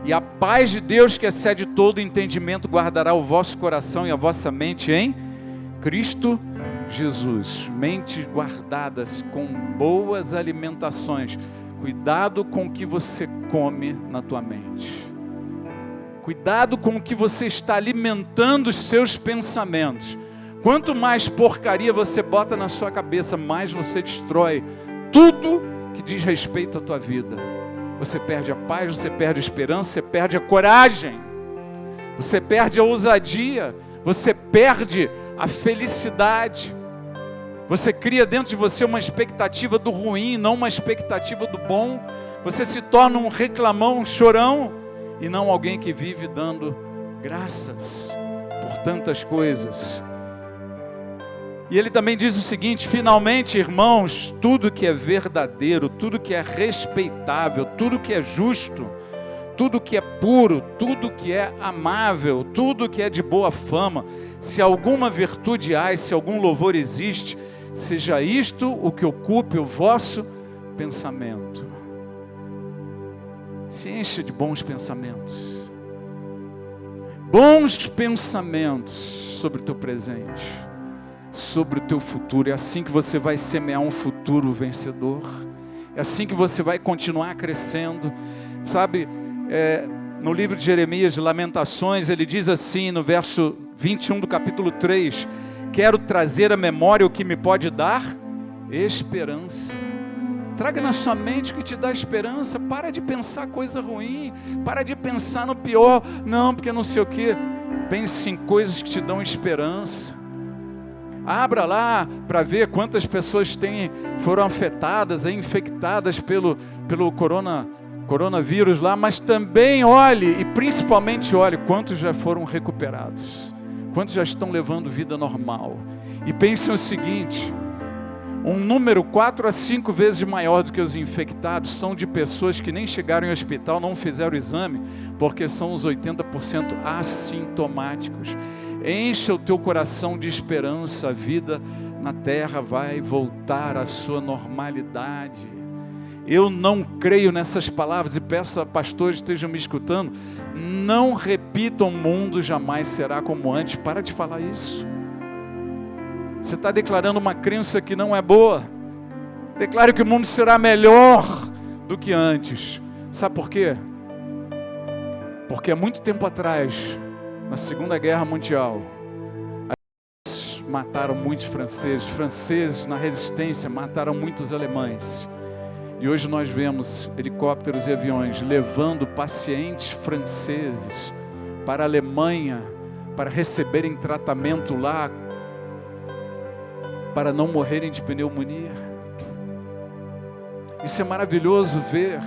E a paz de Deus, que excede todo entendimento, guardará o vosso coração e a vossa mente em Cristo Jesus. Mentes guardadas com boas alimentações. Cuidado com o que você come na tua mente. Cuidado com o que você está alimentando os seus pensamentos. Quanto mais porcaria você bota na sua cabeça, mais você destrói tudo que diz respeito à tua vida. Você perde a paz, você perde a esperança, você perde a coragem, você perde a ousadia, você perde a felicidade. Você cria dentro de você uma expectativa do ruim, não uma expectativa do bom. Você se torna um reclamão, um chorão, e não alguém que vive dando graças por tantas coisas. E ele também diz o seguinte: finalmente, irmãos, tudo que é verdadeiro, tudo que é respeitável, tudo que é justo, tudo que é puro, tudo que é amável, tudo que é de boa fama, se alguma virtude há, se algum louvor existe, seja isto o que ocupe o vosso pensamento. Se encha de bons pensamentos. Bons pensamentos sobre o teu presente, sobre o teu futuro. É assim que você vai semear um futuro vencedor. É assim que você vai continuar crescendo. Sabe, no livro de Jeremias, de Lamentações, ele diz assim, no verso 21 do capítulo 3, quero trazer à memória o que me pode dar esperança. Traga na sua mente o que te dá esperança. Para de pensar coisa ruim, para de pensar no pior, não, porque não sei o que. Pense em coisas que te dão esperança. Abra lá para ver quantas pessoas foram afetadas, infectadas pelo coronavírus lá, mas também olhe, e principalmente olhe, quantos já foram recuperados, quantos já estão levando vida normal. E pense o seguinte: um número 4 a 5 vezes maior do que os infectados são de pessoas que nem chegaram em hospital, não fizeram o exame, porque são os 80% assintomáticos. Encha o teu coração de esperança, a vida na terra vai voltar à sua normalidade. Eu não creio nessas palavras e peço a pastores que estejam me escutando, não repitam: o mundo jamais será como antes. Para de falar isso. Você está declarando uma crença que não é boa. Declare que o mundo será melhor do que antes. Sabe por quê? Porque há muito tempo atrás, na Segunda Guerra Mundial, mataram muitos franceses na resistência mataram muitos alemães. E hoje nós vemos helicópteros e aviões levando pacientes franceses para a Alemanha, para receberem tratamento lá, para não morrerem de pneumonia. Isso é maravilhoso ver.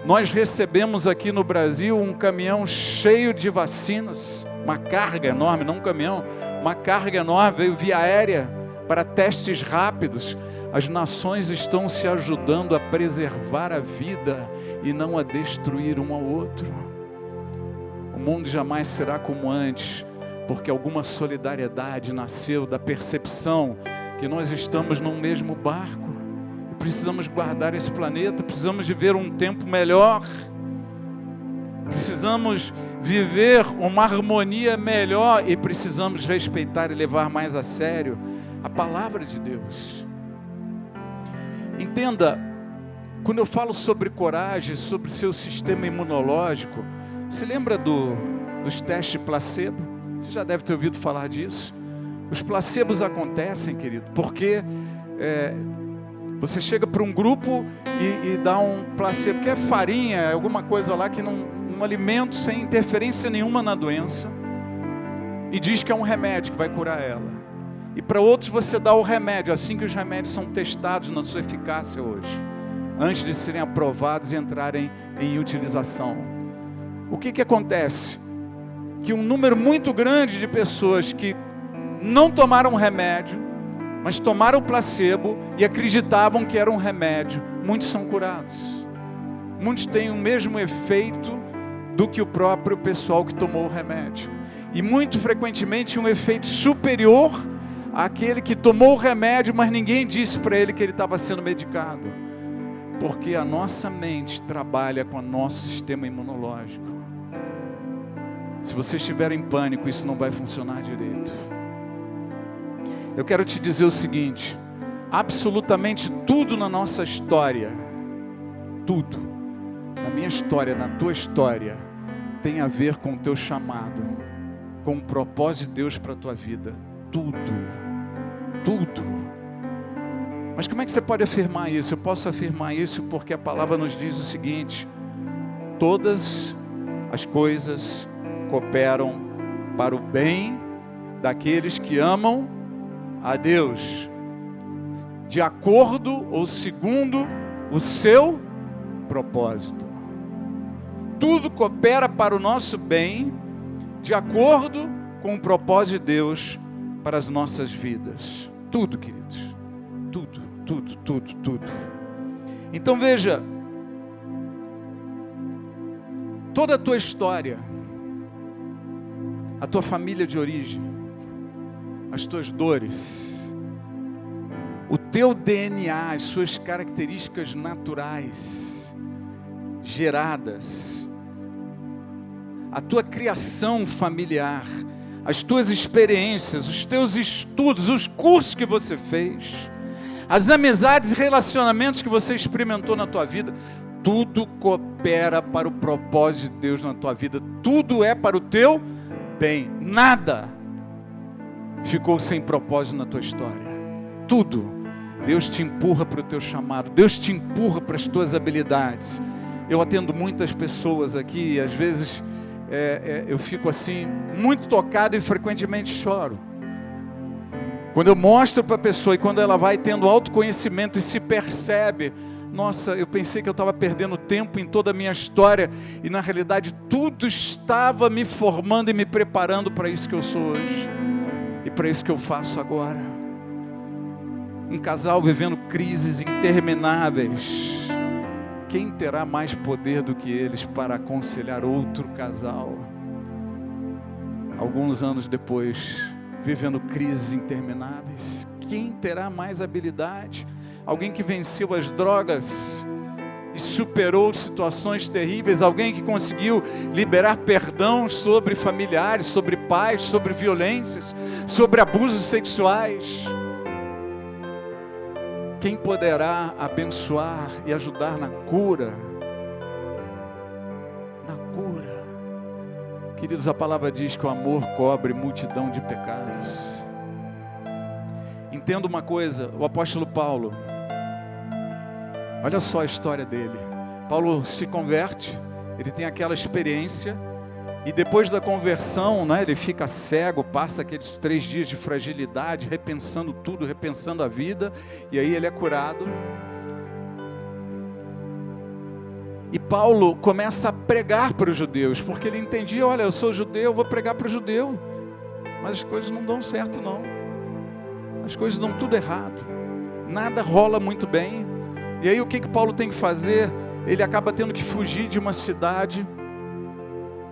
Nós recebemos aqui no Brasil um caminhão cheio de vacinas, uma carga enorme, não um caminhão, uma carga enorme, veio via aérea para testes rápidos. As nações estão se ajudando a preservar a vida e não a destruir um ao outro. O mundo jamais será como antes, porque alguma solidariedade nasceu da percepção que nós estamos num mesmo barco. Precisamos guardar esse planeta, precisamos viver um tempo melhor, precisamos viver uma harmonia melhor e precisamos respeitar e levar mais a sério a palavra de Deus. Entenda, quando eu falo sobre coragem, sobre seu sistema imunológico, se lembra dos testes placebo? Você já deve ter ouvido falar disso. Os placebos acontecem, querido, porque você chega para um grupo e dá um placebo, que é farinha, é alguma coisa lá, que um alimento sem interferência nenhuma na doença, e diz que é um remédio que vai curar ela. E para outros você dá o remédio, assim que os remédios são testados na sua eficácia hoje, antes de serem aprovados e entrarem em utilização. O que acontece? Que um número muito grande de pessoas que não tomaram remédio, mas tomaram o placebo e acreditavam que era um remédio, muitos são curados. Muitos têm o mesmo efeito do que o próprio pessoal que tomou o remédio. E muito frequentemente um efeito superior àquele que tomou o remédio, mas ninguém disse para ele que ele estava sendo medicado. Porque a nossa mente trabalha com o nosso sistema imunológico. Se você estiver em pânico, isso não vai funcionar direito. Eu quero te dizer o seguinte: absolutamente tudo na nossa história, tudo, na minha história, na tua história, tem a ver com o teu chamado, com o propósito de Deus para a tua vida. Tudo, tudo. Mas como é que você pode afirmar isso? Eu posso afirmar isso porque a palavra nos diz o seguinte: todas as coisas cooperam para o bem daqueles que amam a Deus, de acordo ou segundo o seu propósito. Tudo coopera para o nosso bem, de acordo com o propósito de Deus para as nossas vidas. Tudo, queridos. Tudo, tudo, tudo, tudo. Então veja, toda a tua história, a tua família de origem, as tuas dores, o teu DNA, as suas características naturais, geradas, a tua criação familiar, as tuas experiências, os teus estudos, os cursos que você fez, as amizades e relacionamentos que você experimentou na tua vida, tudo coopera para o propósito de Deus na tua vida, tudo é para o teu bem, nada ficou sem propósito na tua história. Tudo. Deus te empurra para o teu chamado. Deus te empurra para as tuas habilidades. Eu atendo muitas pessoas aqui e às vezes eu fico assim, muito tocado e frequentemente choro. Quando eu mostro para a pessoa e quando ela vai tendo autoconhecimento e se percebe, nossa, eu pensei que eu estava perdendo tempo em toda a minha história e na realidade tudo estava me formando e me preparando para isso que eu sou hoje. E para isso que eu faço agora. Um casal vivendo crises intermináveis. Quem terá mais poder do que eles para aconselhar outro casal? Alguns anos depois, vivendo crises intermináveis. Quem terá mais habilidade? Alguém que venceu as drogas e superou situações terríveis, alguém que conseguiu liberar perdão sobre familiares, sobre pais, sobre violências, sobre abusos sexuais. Quem poderá abençoar e ajudar na cura? Na cura. Queridos, a palavra diz que o amor cobre multidão de pecados. Entenda uma coisa, o apóstolo Paulo, Olha só a história dele. Paulo se converte, ele tem aquela experiência, e depois da conversão, né, ele fica cego, passa aqueles 3 dias de fragilidade, repensando tudo, repensando a vida, e aí ele é curado. E Paulo começa a pregar para os judeus, porque ele entendia, olha, eu sou judeu, eu vou pregar para o judeu, mas as coisas não dão certo não, as coisas dão tudo errado, nada rola muito bem. E aí o que Paulo tem que fazer? Ele acaba tendo que fugir de uma cidade,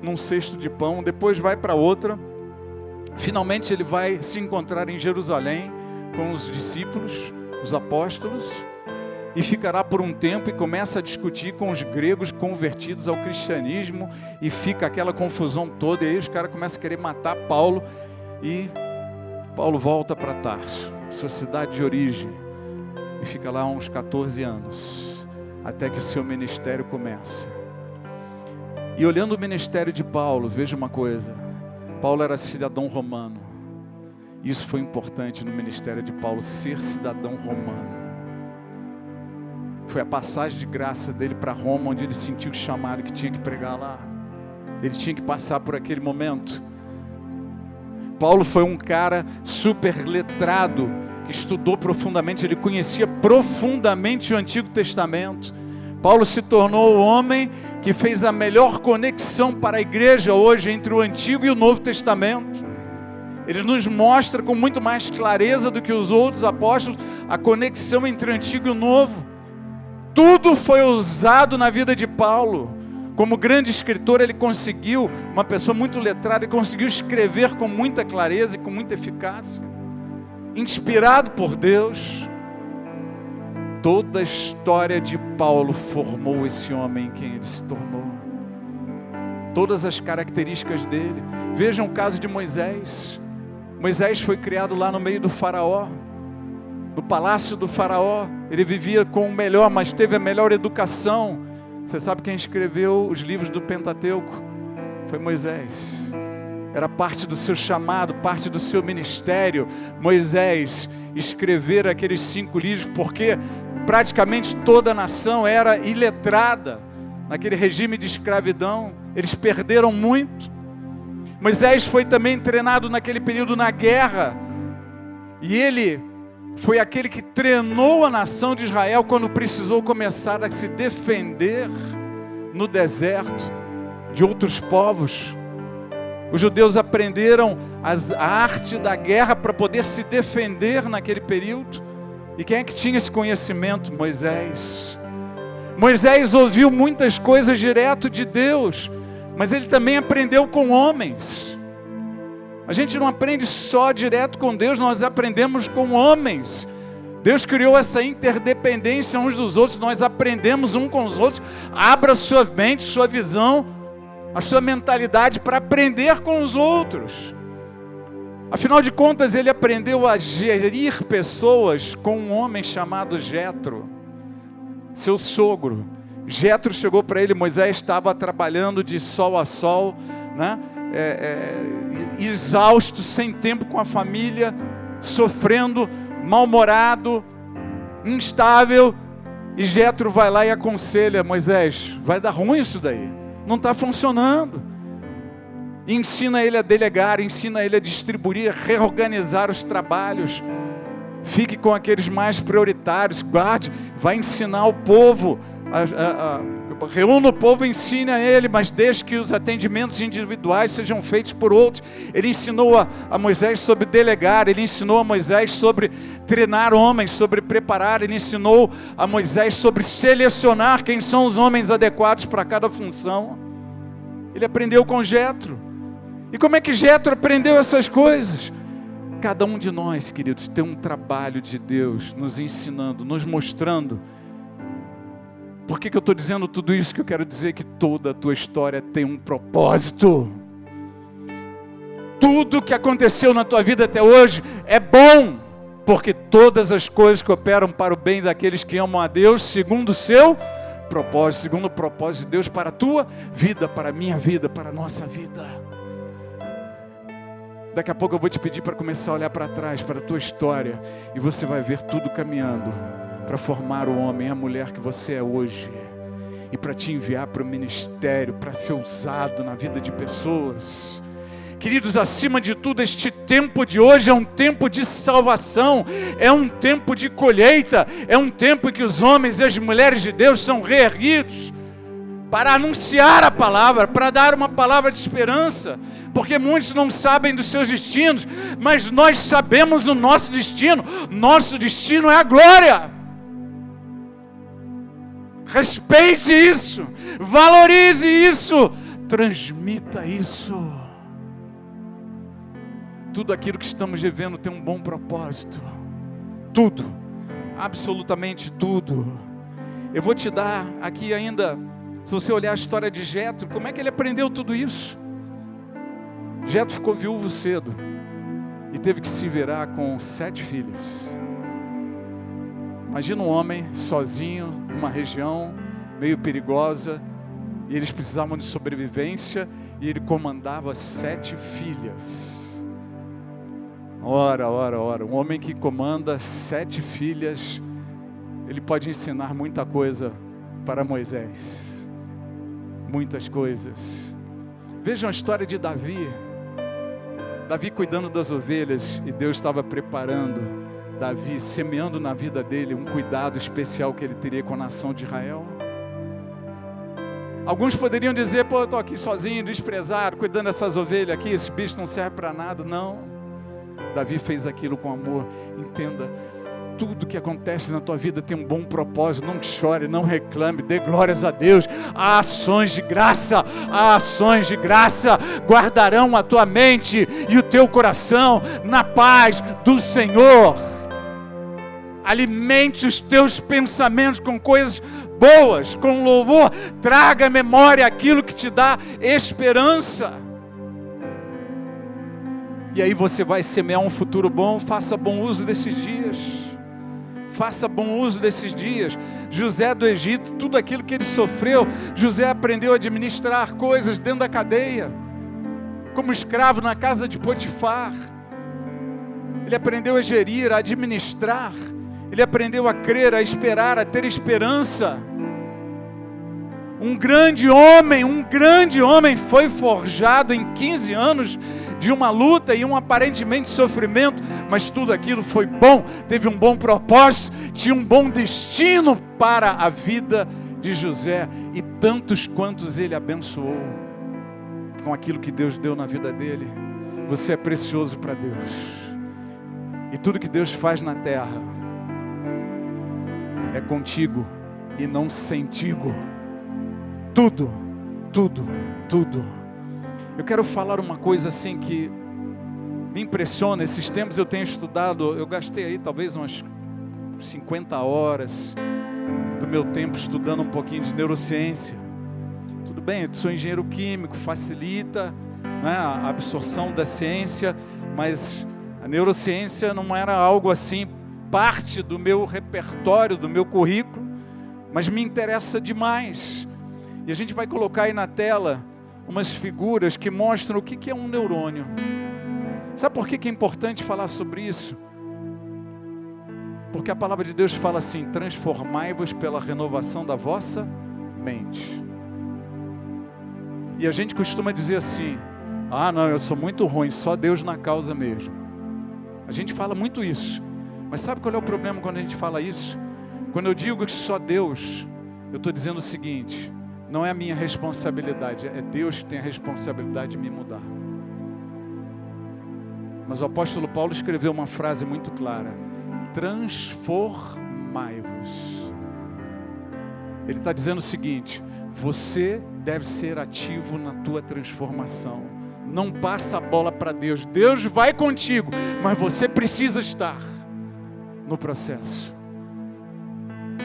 num cesto de pão, depois vai para outra, finalmente ele vai se encontrar em Jerusalém, com os discípulos, os apóstolos, e ficará por um tempo e começa a discutir com os gregos convertidos ao cristianismo, e fica aquela confusão toda, e aí os caras começam a querer matar Paulo, e Paulo volta para Tarso, sua cidade de origem, e fica lá uns 14 anos, até que o seu ministério começa. E olhando o ministério de Paulo, veja uma coisa, Paulo era cidadão romano, isso foi importante no ministério de Paulo, ser cidadão romano. Foi a passagem de graça dele para Roma, onde ele sentiu o chamado que tinha que pregar lá. Ele tinha que passar por aquele momento. Paulo foi um cara super letrado, que estudou profundamente, ele conhecia profundamente o Antigo Testamento. Paulo se tornou o homem que fez a melhor conexão para a igreja hoje entre o Antigo e o Novo Testamento. Ele nos mostra com muito mais clareza do que os outros apóstolos a conexão entre o Antigo e o Novo. Tudo foi usado na vida de Paulo. Como grande escritor, ele conseguiu, uma pessoa muito letrada, ele conseguiu escrever com muita clareza e com muita eficácia. Inspirado por Deus, toda a história de Paulo formou esse homem em quem ele se tornou. Todas as características dele. Vejam o caso de Moisés. Moisés foi criado lá no meio do faraó, no palácio do faraó. Ele vivia com o melhor, mas teve a melhor educação. Você sabe quem escreveu os livros do Pentateuco? Foi Moisés. Era parte do seu chamado, parte do seu ministério. Moisés escrever aqueles 5 livros, porque praticamente toda a nação era iletrada naquele regime de escravidão. Eles perderam muito. Moisés foi também treinado naquele período na guerra, e ele foi aquele que treinou a nação de Israel quando precisou começar a se defender no deserto de outros povos. Os judeus aprenderam a arte da guerra para poder se defender naquele período. E quem é que tinha esse conhecimento? Moisés. Moisés ouviu muitas coisas direto de Deus, mas ele também aprendeu com homens. A gente não aprende só direto com Deus, nós aprendemos com homens. Deus criou essa interdependência uns dos outros, nós aprendemos uns com os outros. Abra sua mente, sua visão, a sua mentalidade para aprender com os outros. Afinal de contas, ele aprendeu a gerir pessoas com um homem chamado Jetro, seu sogro. Jetro chegou para ele, Moisés estava trabalhando de sol a sol, né? Exausto, sem tempo com a família, sofrendo, mal-humorado, instável, e Jetro vai lá e aconselha Moisés, vai dar ruim isso daí, não está funcionando. E ensina ele a delegar, ensina ele a distribuir, a reorganizar os trabalhos. Fique com aqueles mais prioritários, guarde, vai ensinar o povo, reúna o povo e ensine a ele, mas deixe que os atendimentos individuais sejam feitos por outros. Ele ensinou a Moisés sobre delegar, ele ensinou a Moisés sobre treinar homens, sobre preparar, ele ensinou a Moisés sobre selecionar quem são os homens adequados para cada função. Ele aprendeu com Jetro. E como é que Jetro aprendeu essas coisas? Cada um de nós, queridos, tem um trabalho de Deus nos ensinando, nos mostrando. Por que eu estou dizendo tudo isso? Que eu quero dizer que toda a tua história tem um propósito. Tudo que aconteceu na tua vida até hoje é bom, porque todas as coisas que operam para o bem daqueles que amam a Deus, segundo o seu propósito, segundo o propósito de Deus para a tua vida, para a minha vida, para a nossa vida. Daqui a pouco eu vou te pedir para começar a olhar para trás, para a tua história, e você vai ver tudo caminhando para formar o homem e a mulher que você é hoje, e para te enviar para o ministério, para ser usado na vida de pessoas. Queridos, acima de tudo, este tempo de hoje é um tempo de salvação, é um tempo de colheita, é um tempo em que os homens e as mulheres de Deus são reerguidos para anunciar a palavra, para dar uma palavra de esperança, porque muitos não sabem dos seus destinos, mas nós sabemos o nosso destino é a glória. Respeite isso, valorize isso, transmita isso. Tudo aquilo que estamos vivendo tem um bom propósito. Tudo, absolutamente tudo. Eu vou te dar aqui ainda, se você olhar a história de Jetro, como é que ele aprendeu tudo isso? Jetro ficou viúvo cedo e teve que se virar com 7 filhas. Imagina um homem sozinho, numa região meio perigosa, e eles precisavam de sobrevivência, e ele comandava 7 filhas. Ora, um homem que comanda 7 filhas, ele pode ensinar muita coisa para Moisés, muitas coisas. Vejam a história de Davi cuidando das ovelhas, e Deus estava preparando Davi, semeando na vida dele um cuidado especial que ele teria com a nação de Israel. Alguns poderiam dizer, eu estou aqui sozinho, desprezado, cuidando dessas ovelhas aqui, esse bicho não serve para nada. Não. Davi fez aquilo com amor. Entenda, tudo que acontece na tua vida tem um bom propósito. Não chore, não reclame, dê glórias a Deus. Há ações de graça guardarão a tua mente e o teu coração na paz do Senhor. Alimente os teus pensamentos com coisas boas, com louvor. Traga à memória aquilo que te dá esperança. E aí você vai semear um futuro bom. Faça bom uso desses dias. Faça bom uso desses dias. José do Egito, tudo aquilo que ele sofreu, José aprendeu a administrar coisas dentro da cadeia, como escravo na casa de Potifar. Ele aprendeu a gerir, a administrar. Ele aprendeu a crer, a esperar, a ter esperança. Um grande homem foi forjado em 15 anos de uma luta e um aparentemente sofrimento, mas tudo aquilo foi bom, teve um bom propósito, tinha um bom destino para a vida de José, e tantos quantos ele abençoou com aquilo que Deus deu na vida dele. Você é precioso para Deus, e tudo que Deus faz na terra é contigo e não sentigo. Tudo. Eu quero falar uma coisa assim que me impressiona. Esses tempos eu tenho estudado, eu gastei aí talvez umas 50 horas do meu tempo estudando um pouquinho de neurociência. Tudo bem, eu sou engenheiro químico, facilita, né, a absorção da ciência, mas a neurociência não era algo assim, parte do meu repertório, do meu currículo, mas me interessa demais. E a gente vai colocar aí na tela umas figuras que mostram o que é um neurônio. Sabe por que é importante falar sobre isso? Porque a palavra de Deus fala assim: transformai-vos pela renovação da vossa mente. E a gente costuma dizer assim: não, eu sou muito ruim, só Deus na causa mesmo. A gente fala muito isso. Mas sabe qual é o problema quando a gente fala isso? Quando eu digo que só Deus, eu estou dizendo o seguinte: não é a minha responsabilidade, é Deus que tem a responsabilidade de me mudar. Mas o apóstolo Paulo escreveu uma frase muito clara: transformai-vos. Ele está dizendo o seguinte: você deve ser ativo na tua transformação. Não passa a bola para Deus. Deus vai contigo, mas você precisa estar no processo.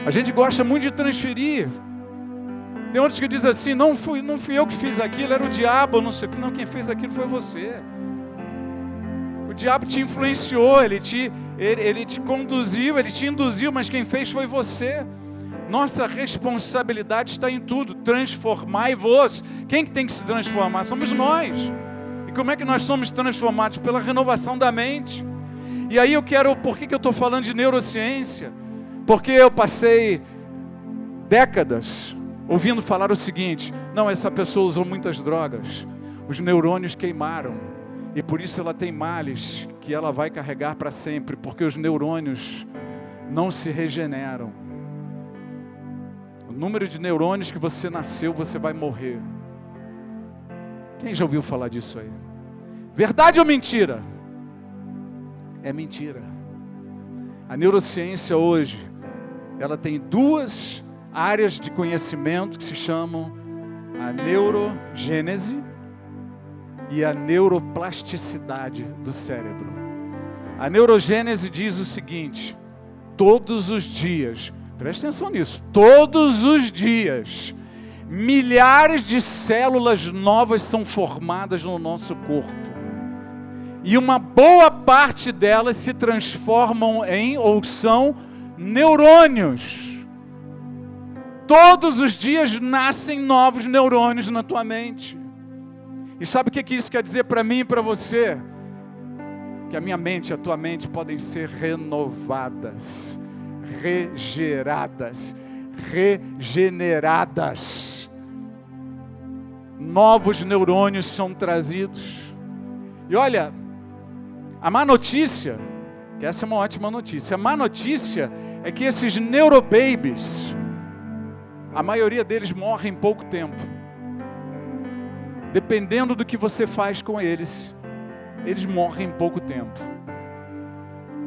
A gente gosta muito de transferir. Tem outros que dizem assim: não fui eu que fiz aquilo, era o diabo, não sei o que. Não, quem fez aquilo foi você. O diabo te influenciou, ele te conduziu, ele te induziu, mas quem fez foi você. Nossa responsabilidade está em tudo. Transformai-vos. Quem que tem que se transformar? Somos nós. E como é que nós somos transformados? Pela renovação da mente. E aí por que eu estou falando de neurociência? Porque eu passei décadas ouvindo falar o seguinte: não, essa pessoa usou muitas drogas, os neurônios queimaram, e por isso ela tem males que ela vai carregar para sempre, porque os neurônios não se regeneram. O número de neurônios que você nasceu, você vai morrer. Quem já ouviu falar disso aí? Verdade ou mentira? É mentira. A neurociência hoje, ela tem duas áreas de conhecimento que se chamam a neurogênese e a neuroplasticidade do cérebro. A neurogênese diz o seguinte: todos os dias, preste atenção nisso, todos os dias, milhares de células novas são formadas no nosso corpo. E uma boa parte delas se transformam em, ou são, neurônios. Todos os dias nascem novos neurônios na tua mente. E sabe o que isso quer dizer para mim e para você? Que a minha mente e a tua mente podem ser renovadas, regeradas, regeneradas. Novos neurônios são trazidos. E olha, a má notícia, que essa é uma ótima notícia, a má notícia é que esses neurobabies, a maioria deles morre em pouco tempo. Dependendo do que você faz com eles, eles morrem em pouco tempo.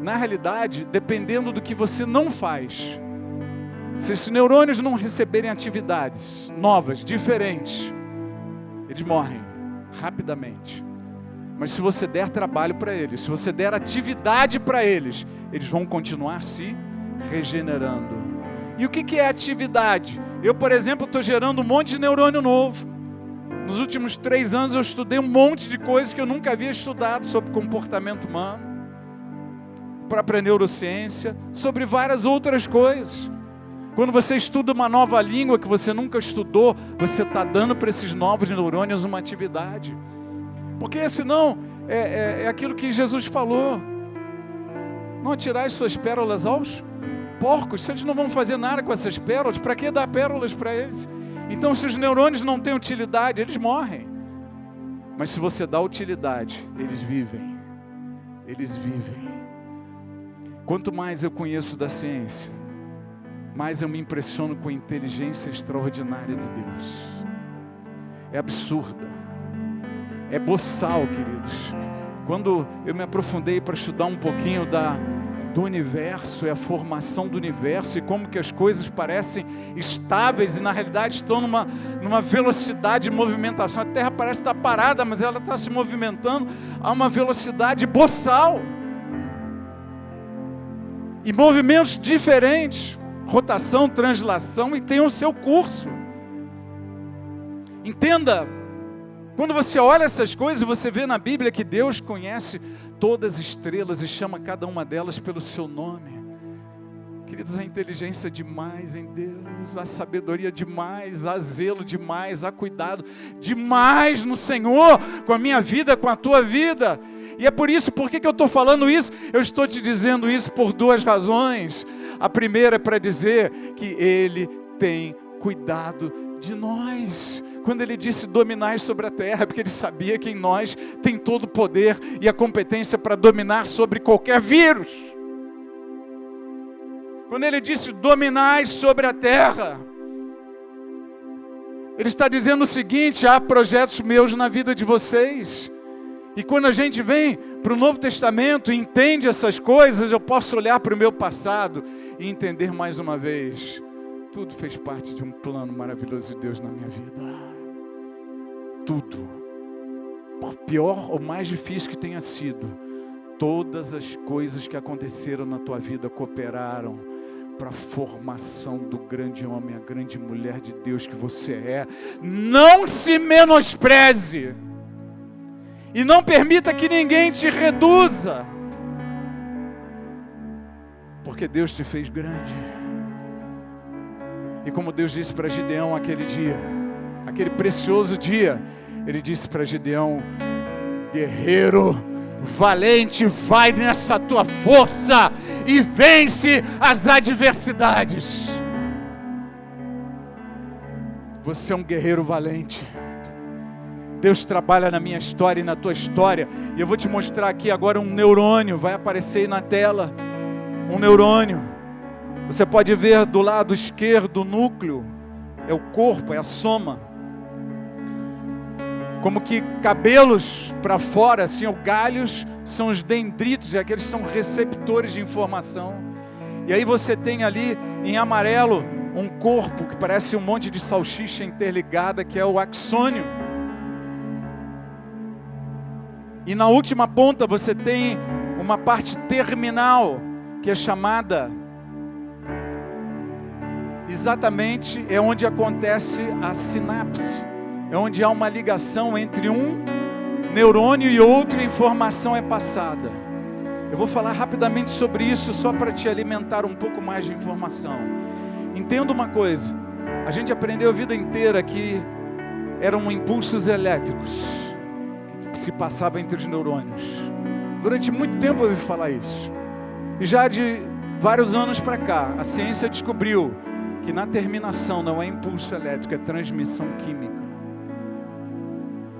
Na realidade, dependendo do que você não faz, se esses neurônios não receberem atividades novas, diferentes, eles morrem rapidamente. Mas se você der trabalho para eles, se você der atividade para eles, eles vão continuar se regenerando. E o que é atividade? Eu, por exemplo, estou gerando um monte de neurônio novo. Nos últimos 3 anos eu estudei um monte de coisas que eu nunca havia estudado sobre comportamento humano, própria neurociência, sobre várias outras coisas. Quando você estuda uma nova língua que você nunca estudou, você está dando para esses novos neurônios uma atividade. Porque senão, é aquilo que Jesus falou: não atirai suas pérolas aos porcos. Se eles não vão fazer nada com essas pérolas, para que dar pérolas para eles? Então, se os neurônios não têm utilidade, eles morrem. Mas se você dá utilidade, eles vivem. Eles vivem. Quanto mais eu conheço da ciência, mais eu me impressiono com a inteligência extraordinária de Deus. É absurda. É boçal, queridos. Quando eu me aprofundei para estudar um pouquinho do universo, é a formação do universo e como que as coisas parecem estáveis e na realidade estão numa velocidade de movimentação. A Terra parece estar parada, mas ela está se movimentando a uma velocidade boçal. E movimentos diferentes, rotação, translação, e tem o seu curso. Entenda, quando você olha essas coisas, você vê na Bíblia que Deus conhece todas as estrelas e chama cada uma delas pelo seu nome. Queridos, há inteligência demais em Deus, há sabedoria demais, há zelo demais, há cuidado demais no Senhor, com a minha vida, com a tua vida. E é por isso, por que eu estou falando isso? Eu estou te dizendo isso por 2 razões. A primeira é para dizer que Ele tem cuidado de nós. Quando Ele disse dominai sobre a terra, porque Ele sabia que em nós tem todo o poder e a competência para dominar sobre qualquer vírus. Quando Ele disse dominai sobre a terra, Ele está dizendo o seguinte: há projetos meus na vida de vocês. E quando a gente vem para o Novo Testamento e entende essas coisas, eu posso olhar para o meu passado e entender mais uma vez: tudo fez parte de um plano maravilhoso de Deus na minha vida. Tudo. Por pior ou mais difícil que tenha sido, todas as coisas que aconteceram na tua vida cooperaram para a formação do grande homem, a grande mulher de Deus que você é. Não se menospreze. E não permita que ninguém te reduza. Porque Deus te fez grande. E como Deus disse para Gideão aquele dia, aquele precioso dia, Ele disse para Gideão: guerreiro, valente, vai nessa tua força. e vence as adversidades. Você é um guerreiro valente. Deus trabalha na minha história e na tua história. E eu vou te mostrar aqui agora um neurônio. Vai aparecer aí na tela. Um neurônio. Você pode ver do lado esquerdo o núcleo. É o corpo, é a soma. Como que cabelos para fora, assim, ou galhos, são os dendritos. E aqueles são receptores de informação. E aí você tem ali em amarelo um corpo que parece um monte de salsicha interligada, que é o axônio. E na última ponta você tem uma parte terminal, que é chamada, exatamente, é onde acontece a sinapse. É onde há uma ligação entre um neurônio e outro, e a informação é passada. Eu vou falar rapidamente sobre isso, só para te alimentar um pouco mais de informação. Entenda uma coisa, a gente aprendeu a vida inteira que eram impulsos elétricos que se passavam entre os neurônios. Durante muito tempo eu ouvi falar isso. E já de vários anos para cá, a ciência descobriu que na terminação não é impulso elétrico, é transmissão química.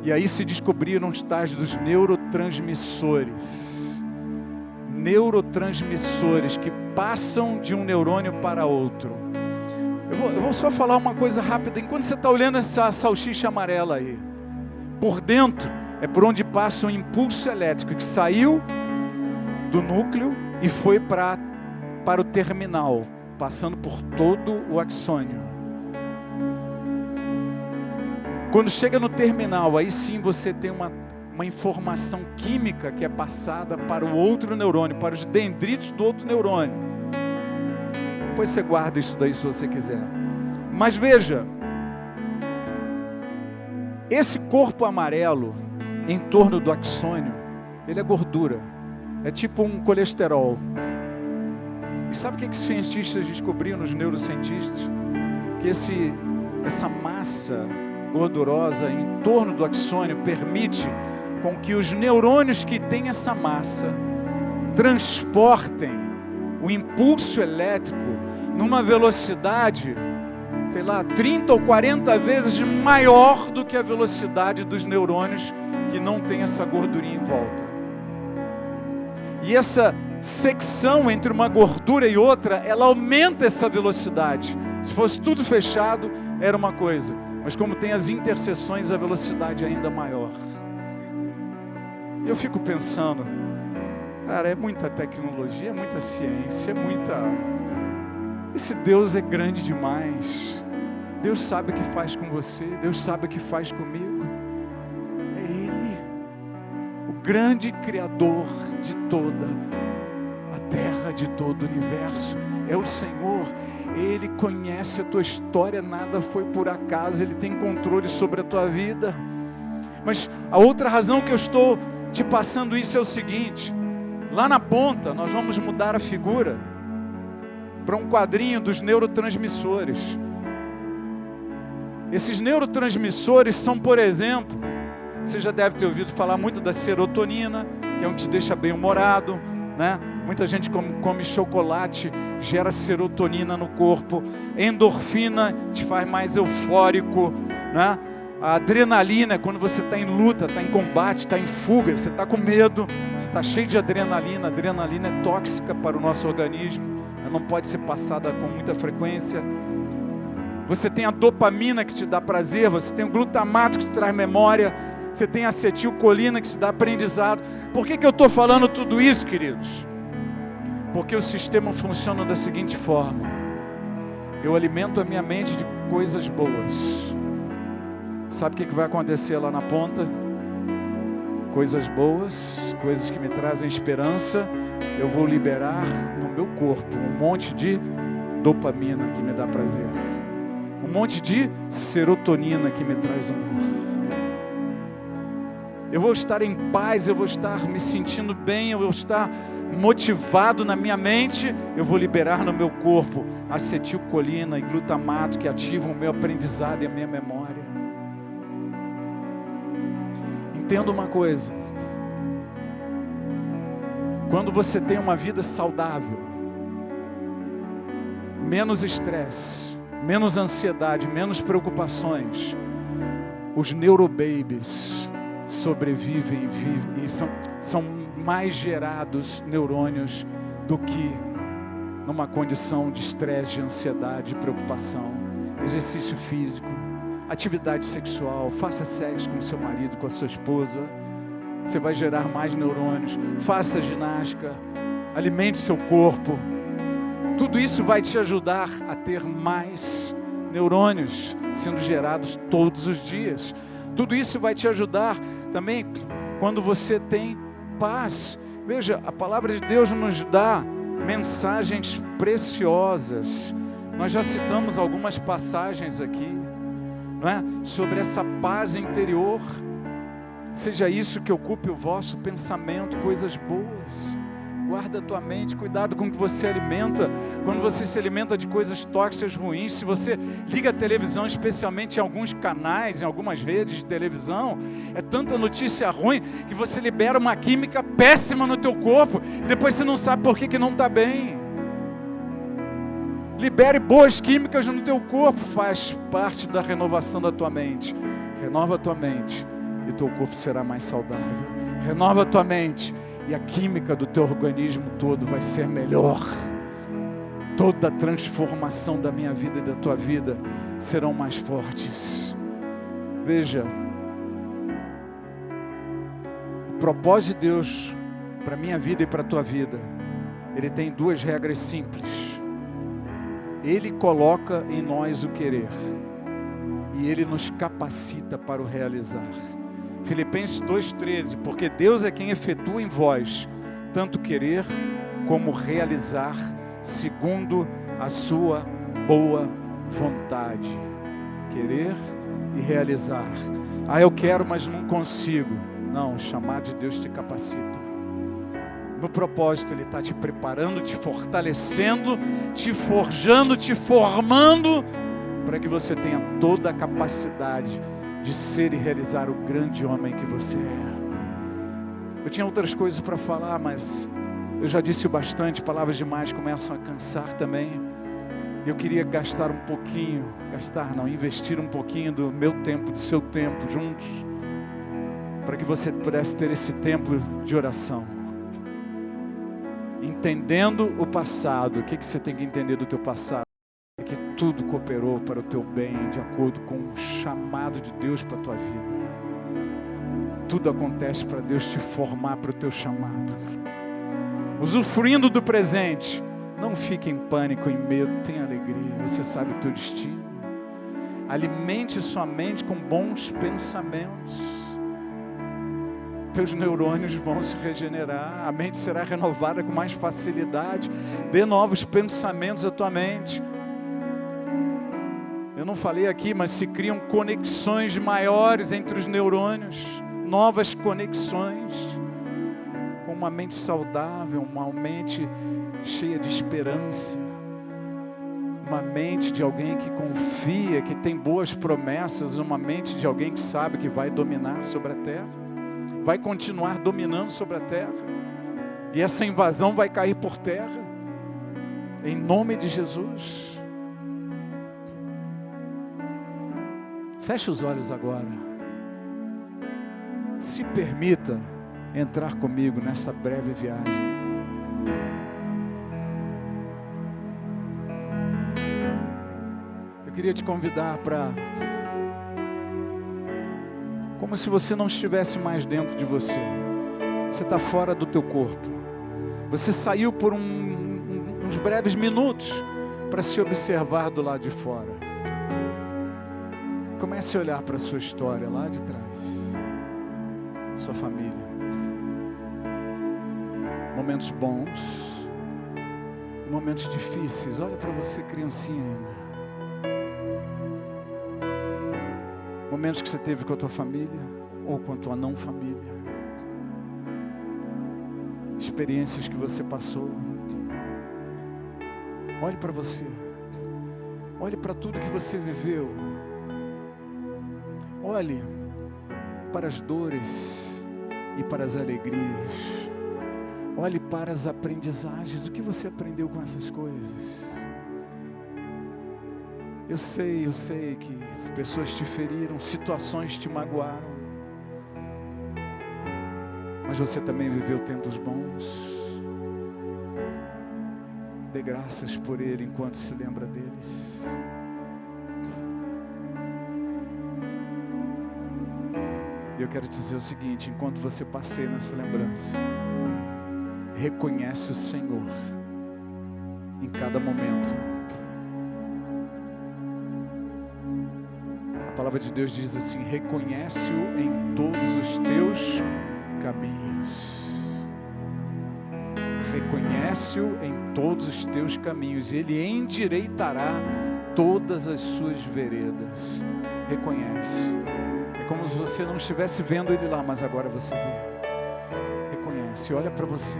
E aí se descobriram os tais dos neurotransmissores. Neurotransmissores que passam de um neurônio para outro. Eu vou só falar uma coisa rápida. Enquanto você está olhando essa salsicha amarela aí, por dentro é por onde passa um impulso elétrico que saiu do núcleo e foi para o terminal, passando por todo o axônio. Quando chega no terminal, aí sim você tem uma informação química que é passada para o outro neurônio, para os dendritos do outro neurônio. Depois você guarda isso daí se você quiser. Mas veja, esse corpo amarelo em torno do axônio, ele é gordura. É tipo um colesterol. E sabe o que os cientistas descobriram, os neurocientistas? Que essa massa gordurosa em torno do axônio permite com que os neurônios que têm essa massa transportem o impulso elétrico numa velocidade, sei lá, 30 ou 40 vezes maior do que a velocidade dos neurônios que não tem essa gordurinha em volta. E essa secção entre uma gordura e outra, ela aumenta essa velocidade. Se fosse tudo fechado, era uma coisa. Mas como tem as interseções, a velocidade é ainda maior. Eu fico pensando, cara, é muita tecnologia, é muita ciência, Esse Deus é grande demais. Deus sabe o que faz com você, Deus sabe o que faz comigo. É Ele, o grande Criador de toda a terra, de todo o universo. É o Senhor. Ele conhece a tua história, nada foi por acaso, Ele tem controle sobre a tua vida. Mas a outra razão que eu estou te passando isso é o seguinte: lá na ponta nós vamos mudar a figura para um quadrinho dos neurotransmissores. Esses neurotransmissores são, por exemplo, você já deve ter ouvido falar muito da serotonina, que é um que te deixa bem-humorado, né? Muita gente come chocolate, gera serotonina no corpo. Endorfina te faz mais eufórico, né? A adrenalina é quando você está em luta, está em combate, está em fuga, você está com medo, você está cheio de adrenalina. A adrenalina é tóxica para o nosso organismo, ela não pode ser passada com muita frequência. Você tem a dopamina que te dá prazer, você tem o glutamato que te traz memória, você tem a acetilcolina que te dá aprendizado. Por que eu estou falando tudo isso, queridos? Porque o sistema funciona da seguinte forma: eu alimento a minha mente de coisas boas. Sabe o que vai acontecer lá na ponta? Coisas boas, coisas que me trazem esperança. Eu vou liberar no meu corpo um monte de dopamina que me dá prazer, um monte de serotonina que me traz amor. Eu vou estar em paz, eu vou estar me sentindo bem, eu vou estar motivado na minha mente. Eu vou liberar no meu corpo acetilcolina e glutamato que ativam o meu aprendizado e a minha memória. Entenda uma coisa: quando você tem uma vida saudável, menos estresse, menos ansiedade, menos preocupações, os neurobabies sobrevivem e vivem, e são mais gerados neurônios do que numa condição de estresse, de ansiedade, de preocupação. Exercício físico, atividade sexual, faça sexo com seu marido, com a sua esposa, você vai gerar mais neurônios. Faça ginástica, alimente seu corpo. Tudo isso vai te ajudar a ter mais neurônios sendo gerados todos os dias. Tudo isso vai te ajudar também quando você tem paz. Veja, a palavra de Deus nos dá mensagens preciosas. Nós já citamos algumas passagens aqui, não é? Sobre essa paz interior. Seja isso que ocupe o vosso pensamento, coisas boas. Guarda a tua mente, cuidado com o que você alimenta. Quando você se alimenta de coisas tóxicas, ruins, se você liga a televisão, especialmente em alguns canais, em algumas redes de televisão, é tanta notícia ruim que você libera uma química péssima no teu corpo, e depois você não sabe por que não está bem. Libere boas químicas no teu corpo, faz parte da renovação da tua mente. Renova a tua mente e teu corpo será mais saudável. Renova a tua mente e a química do teu organismo todo vai ser melhor. Toda a transformação da minha vida e da tua vida serão mais fortes. Veja, o propósito de Deus para a minha vida e para a tua vida, Ele tem duas regras simples. Ele coloca em nós o querer e Ele nos capacita para o realizar. Filipenses 2,13, porque Deus é quem efetua em vós tanto querer como realizar segundo a sua boa vontade. Querer e realizar. Eu quero, mas não consigo. Não, o chamado de Deus te capacita. No propósito, Ele está te preparando, te fortalecendo, te forjando, te formando, para que você tenha toda a capacidade de ser e realizar o grande homem que você é. Eu tinha outras coisas para falar, mas eu já disse bastante, palavras demais começam a cansar também. Eu queria gastar um pouquinho, investir um pouquinho do meu tempo, do seu tempo juntos, para que você pudesse ter esse tempo de oração. Entendendo o passado, o que você tem que entender do teu passado? É que tudo cooperou para o teu bem, de acordo com o chamado de Deus para a tua vida. Tudo acontece para Deus te formar para o teu chamado. Usufruindo do presente, não fique em pânico, em medo, tenha alegria, você sabe o teu destino. Alimente sua mente com bons pensamentos. Teus neurônios vão se regenerar, a mente será renovada com mais facilidade. Dê novos pensamentos à tua mente. Eu não falei aqui, mas se criam conexões maiores entre os neurônios, novas conexões, com uma mente saudável, uma mente cheia de esperança, uma mente de alguém que confia, que tem boas promessas, uma mente de alguém que sabe que vai dominar sobre a terra, vai continuar dominando sobre a terra, e essa invasão vai cair por terra, em nome de Jesus. Feche os olhos agora. Se permita entrar comigo nessa breve viagem. Eu queria te convidar para, como se você não estivesse mais dentro de você. Você está fora do teu corpo. Você saiu por uns breves minutos para se observar do lado de fora. Comece a olhar para a sua história lá de trás, sua família, momentos bons, momentos difíceis. Olha para você, criancinha ainda, momentos que você teve com a tua família ou com a tua não família, experiências que você passou. Olhe para você, olhe para tudo que você viveu. Olhe para as dores e para as alegrias. Olhe para as aprendizagens. O que você aprendeu com essas coisas? Eu sei que pessoas te feriram, situações te magoaram, mas você também viveu tempos bons. Dê graças por ele enquanto se lembra deles. E eu quero te dizer o seguinte: enquanto você passeia nessa lembrança, reconhece o Senhor em cada momento. A palavra de Deus diz assim: reconhece-o em todos os teus caminhos. Reconhece-o em todos os teus caminhos, e Ele endireitará todas as suas veredas. Reconhece. É como se você não estivesse vendo Ele lá, mas agora você vê. Reconhece, olha para você,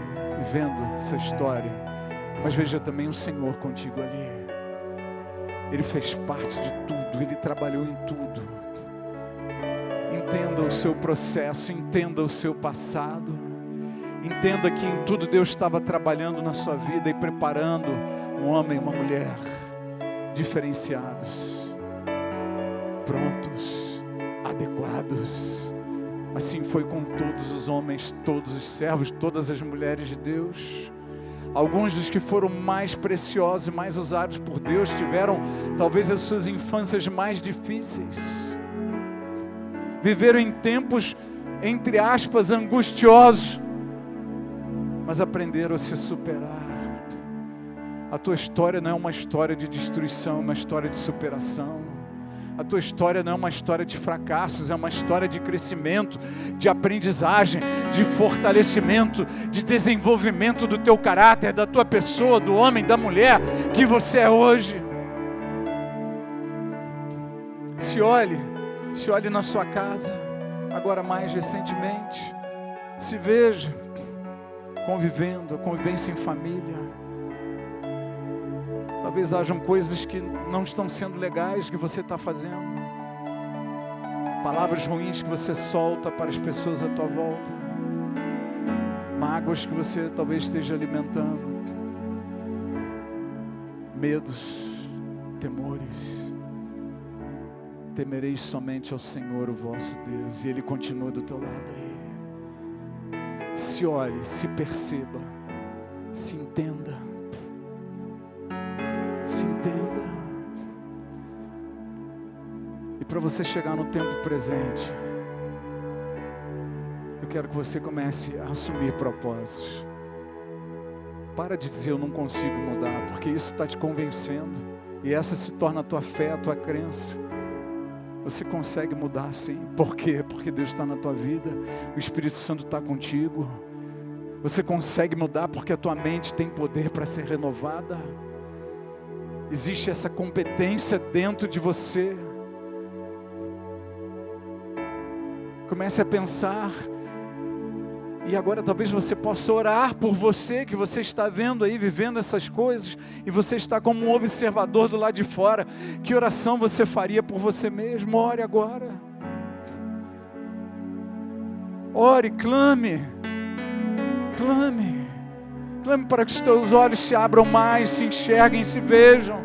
vendo essa história, mas veja também o Senhor contigo ali. Ele fez parte de tudo, Ele trabalhou em tudo. Entenda o seu processo, entenda o seu passado. Entenda que em tudo Deus estava trabalhando na sua vida e preparando um homem e uma mulher diferenciados, prontos, adequados. Assim foi com todos os homens, todos os servos, todas as mulheres de Deus. Alguns dos que foram mais preciosos e mais usados por Deus tiveram talvez as suas infâncias mais difíceis. Viveram em tempos, entre aspas, angustiosos, mas aprenderam a se superar. A tua história não é uma história de destruição, é uma história de superação. A tua história não é uma história de fracassos, é uma história de crescimento, de aprendizagem, de fortalecimento, de desenvolvimento do teu caráter, da tua pessoa, do homem, da mulher que você é hoje. Se olhe na sua casa, agora mais recentemente, se veja convivendo, a convivência em família. Talvez hajam coisas que não estão sendo legais que você está fazendo, palavras ruins que você solta para as pessoas à tua volta, mágoas que você talvez esteja alimentando, medos, temores. Temereis somente ao Senhor, o vosso Deus, e Ele continua do teu lado aí. Se olhe, se perceba, se entenda. Se entenda. E para você chegar no tempo presente, eu quero que você comece a assumir propósitos. Para de dizer eu não consigo mudar, porque isso está te convencendo, e essa se torna a tua fé, a tua crença. Você consegue mudar sim. Por quê? Porque Deus está na tua vida, o Espírito Santo está contigo. Você consegue mudar porque a tua mente tem poder para ser renovada. Existe essa competência dentro de você. Comece a pensar. E agora talvez você possa orar por você, que você está vendo aí, vivendo essas coisas, e você está como um observador do lado de fora. Que oração você faria por você mesmo? Ore agora. Ore, clame. Clame. Clame para que os teus olhos se abram mais, se enxerguem, se vejam.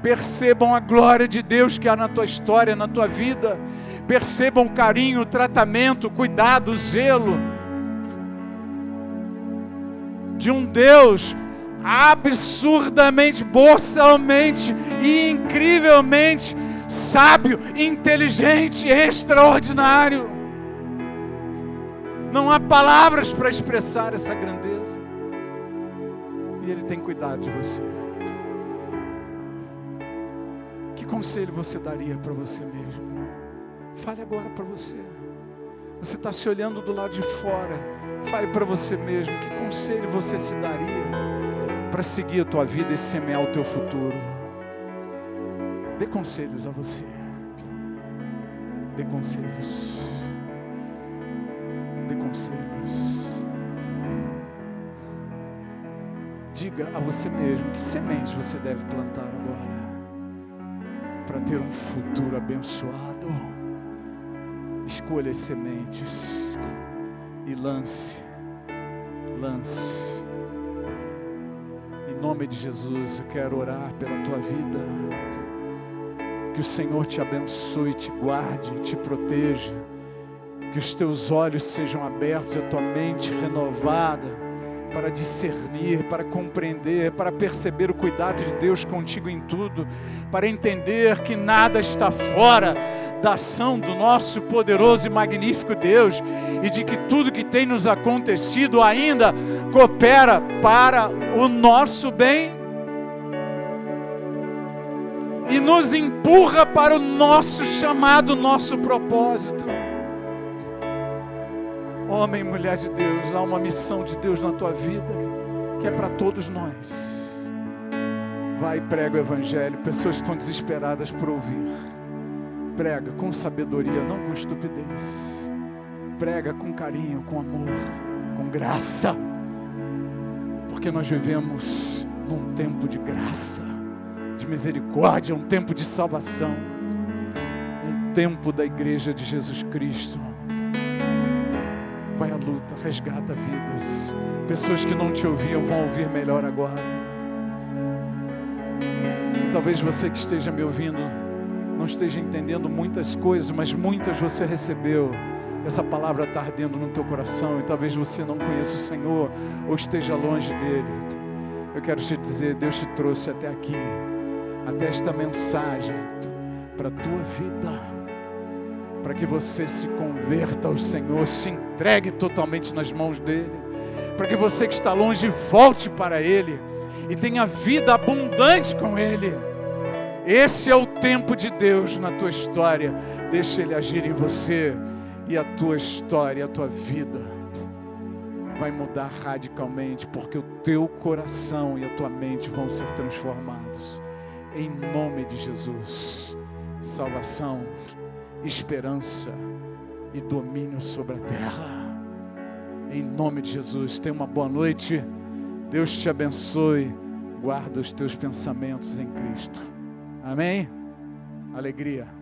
Percebam a glória de Deus que há na tua história, na tua vida. Percebam o carinho, o tratamento, o cuidado, o zelo de um Deus absurdamente, boçalmente e incrivelmente sábio, inteligente, extraordinário. Não há palavras para expressar essa grandeza. E Ele tem cuidado de você. Que conselho você daria para você mesmo? Fale agora para você. Você está se olhando do lado de fora. Fale para você mesmo. Que conselho você se daria para seguir a tua vida e semear o teu futuro? Dê conselhos a você. Dê conselhos. Dê conselhos. Diga a você mesmo que sementes você deve plantar agora para ter um futuro abençoado. Escolha as sementes e lance. Em nome de Jesus, eu quero orar pela tua vida. Que o Senhor te abençoe, te guarde, te proteja. Que os teus olhos sejam abertos, a tua mente renovada, para discernir, para compreender, para perceber o cuidado de Deus contigo em tudo, para entender que nada está fora da ação do nosso poderoso e magnífico Deus, e de que tudo que tem nos acontecido ainda coopera para o nosso bem e nos empurra para o nosso chamado, nosso propósito. Homem e mulher de Deus, há uma missão de Deus na tua vida, que é para todos nós. Vai e prega o Evangelho. Pessoas estão desesperadas por ouvir. Prega com sabedoria, não com estupidez. Prega com carinho, com amor, com graça. Porque nós vivemos num tempo de graça, de misericórdia, um tempo de salvação. Um tempo da igreja de Jesus Cristo. Vai à luta, resgata vidas. Pessoas que não te ouviam vão ouvir melhor agora. E talvez você que esteja me ouvindo não esteja entendendo muitas coisas, mas muitas você recebeu. Essa palavra está ardendo no teu coração e talvez você não conheça o Senhor ou esteja longe dele. Eu quero te dizer, Deus te trouxe até aqui, até esta mensagem para a tua vida, para que você se converta ao Senhor, se entregue totalmente nas mãos dele, para que você que está longe volte para ele e tenha vida abundante com ele. Esse é o tempo de Deus na tua história. Deixa ele agir em você e a tua história, a tua vida vai mudar radicalmente, porque o teu coração e a tua mente vão ser transformados. Em nome de Jesus, salvação, esperança e domínio sobre a terra. Em nome de Jesus, tenha uma boa noite. Deus te abençoe. Guarda os teus pensamentos em Cristo. Amém? Alegria.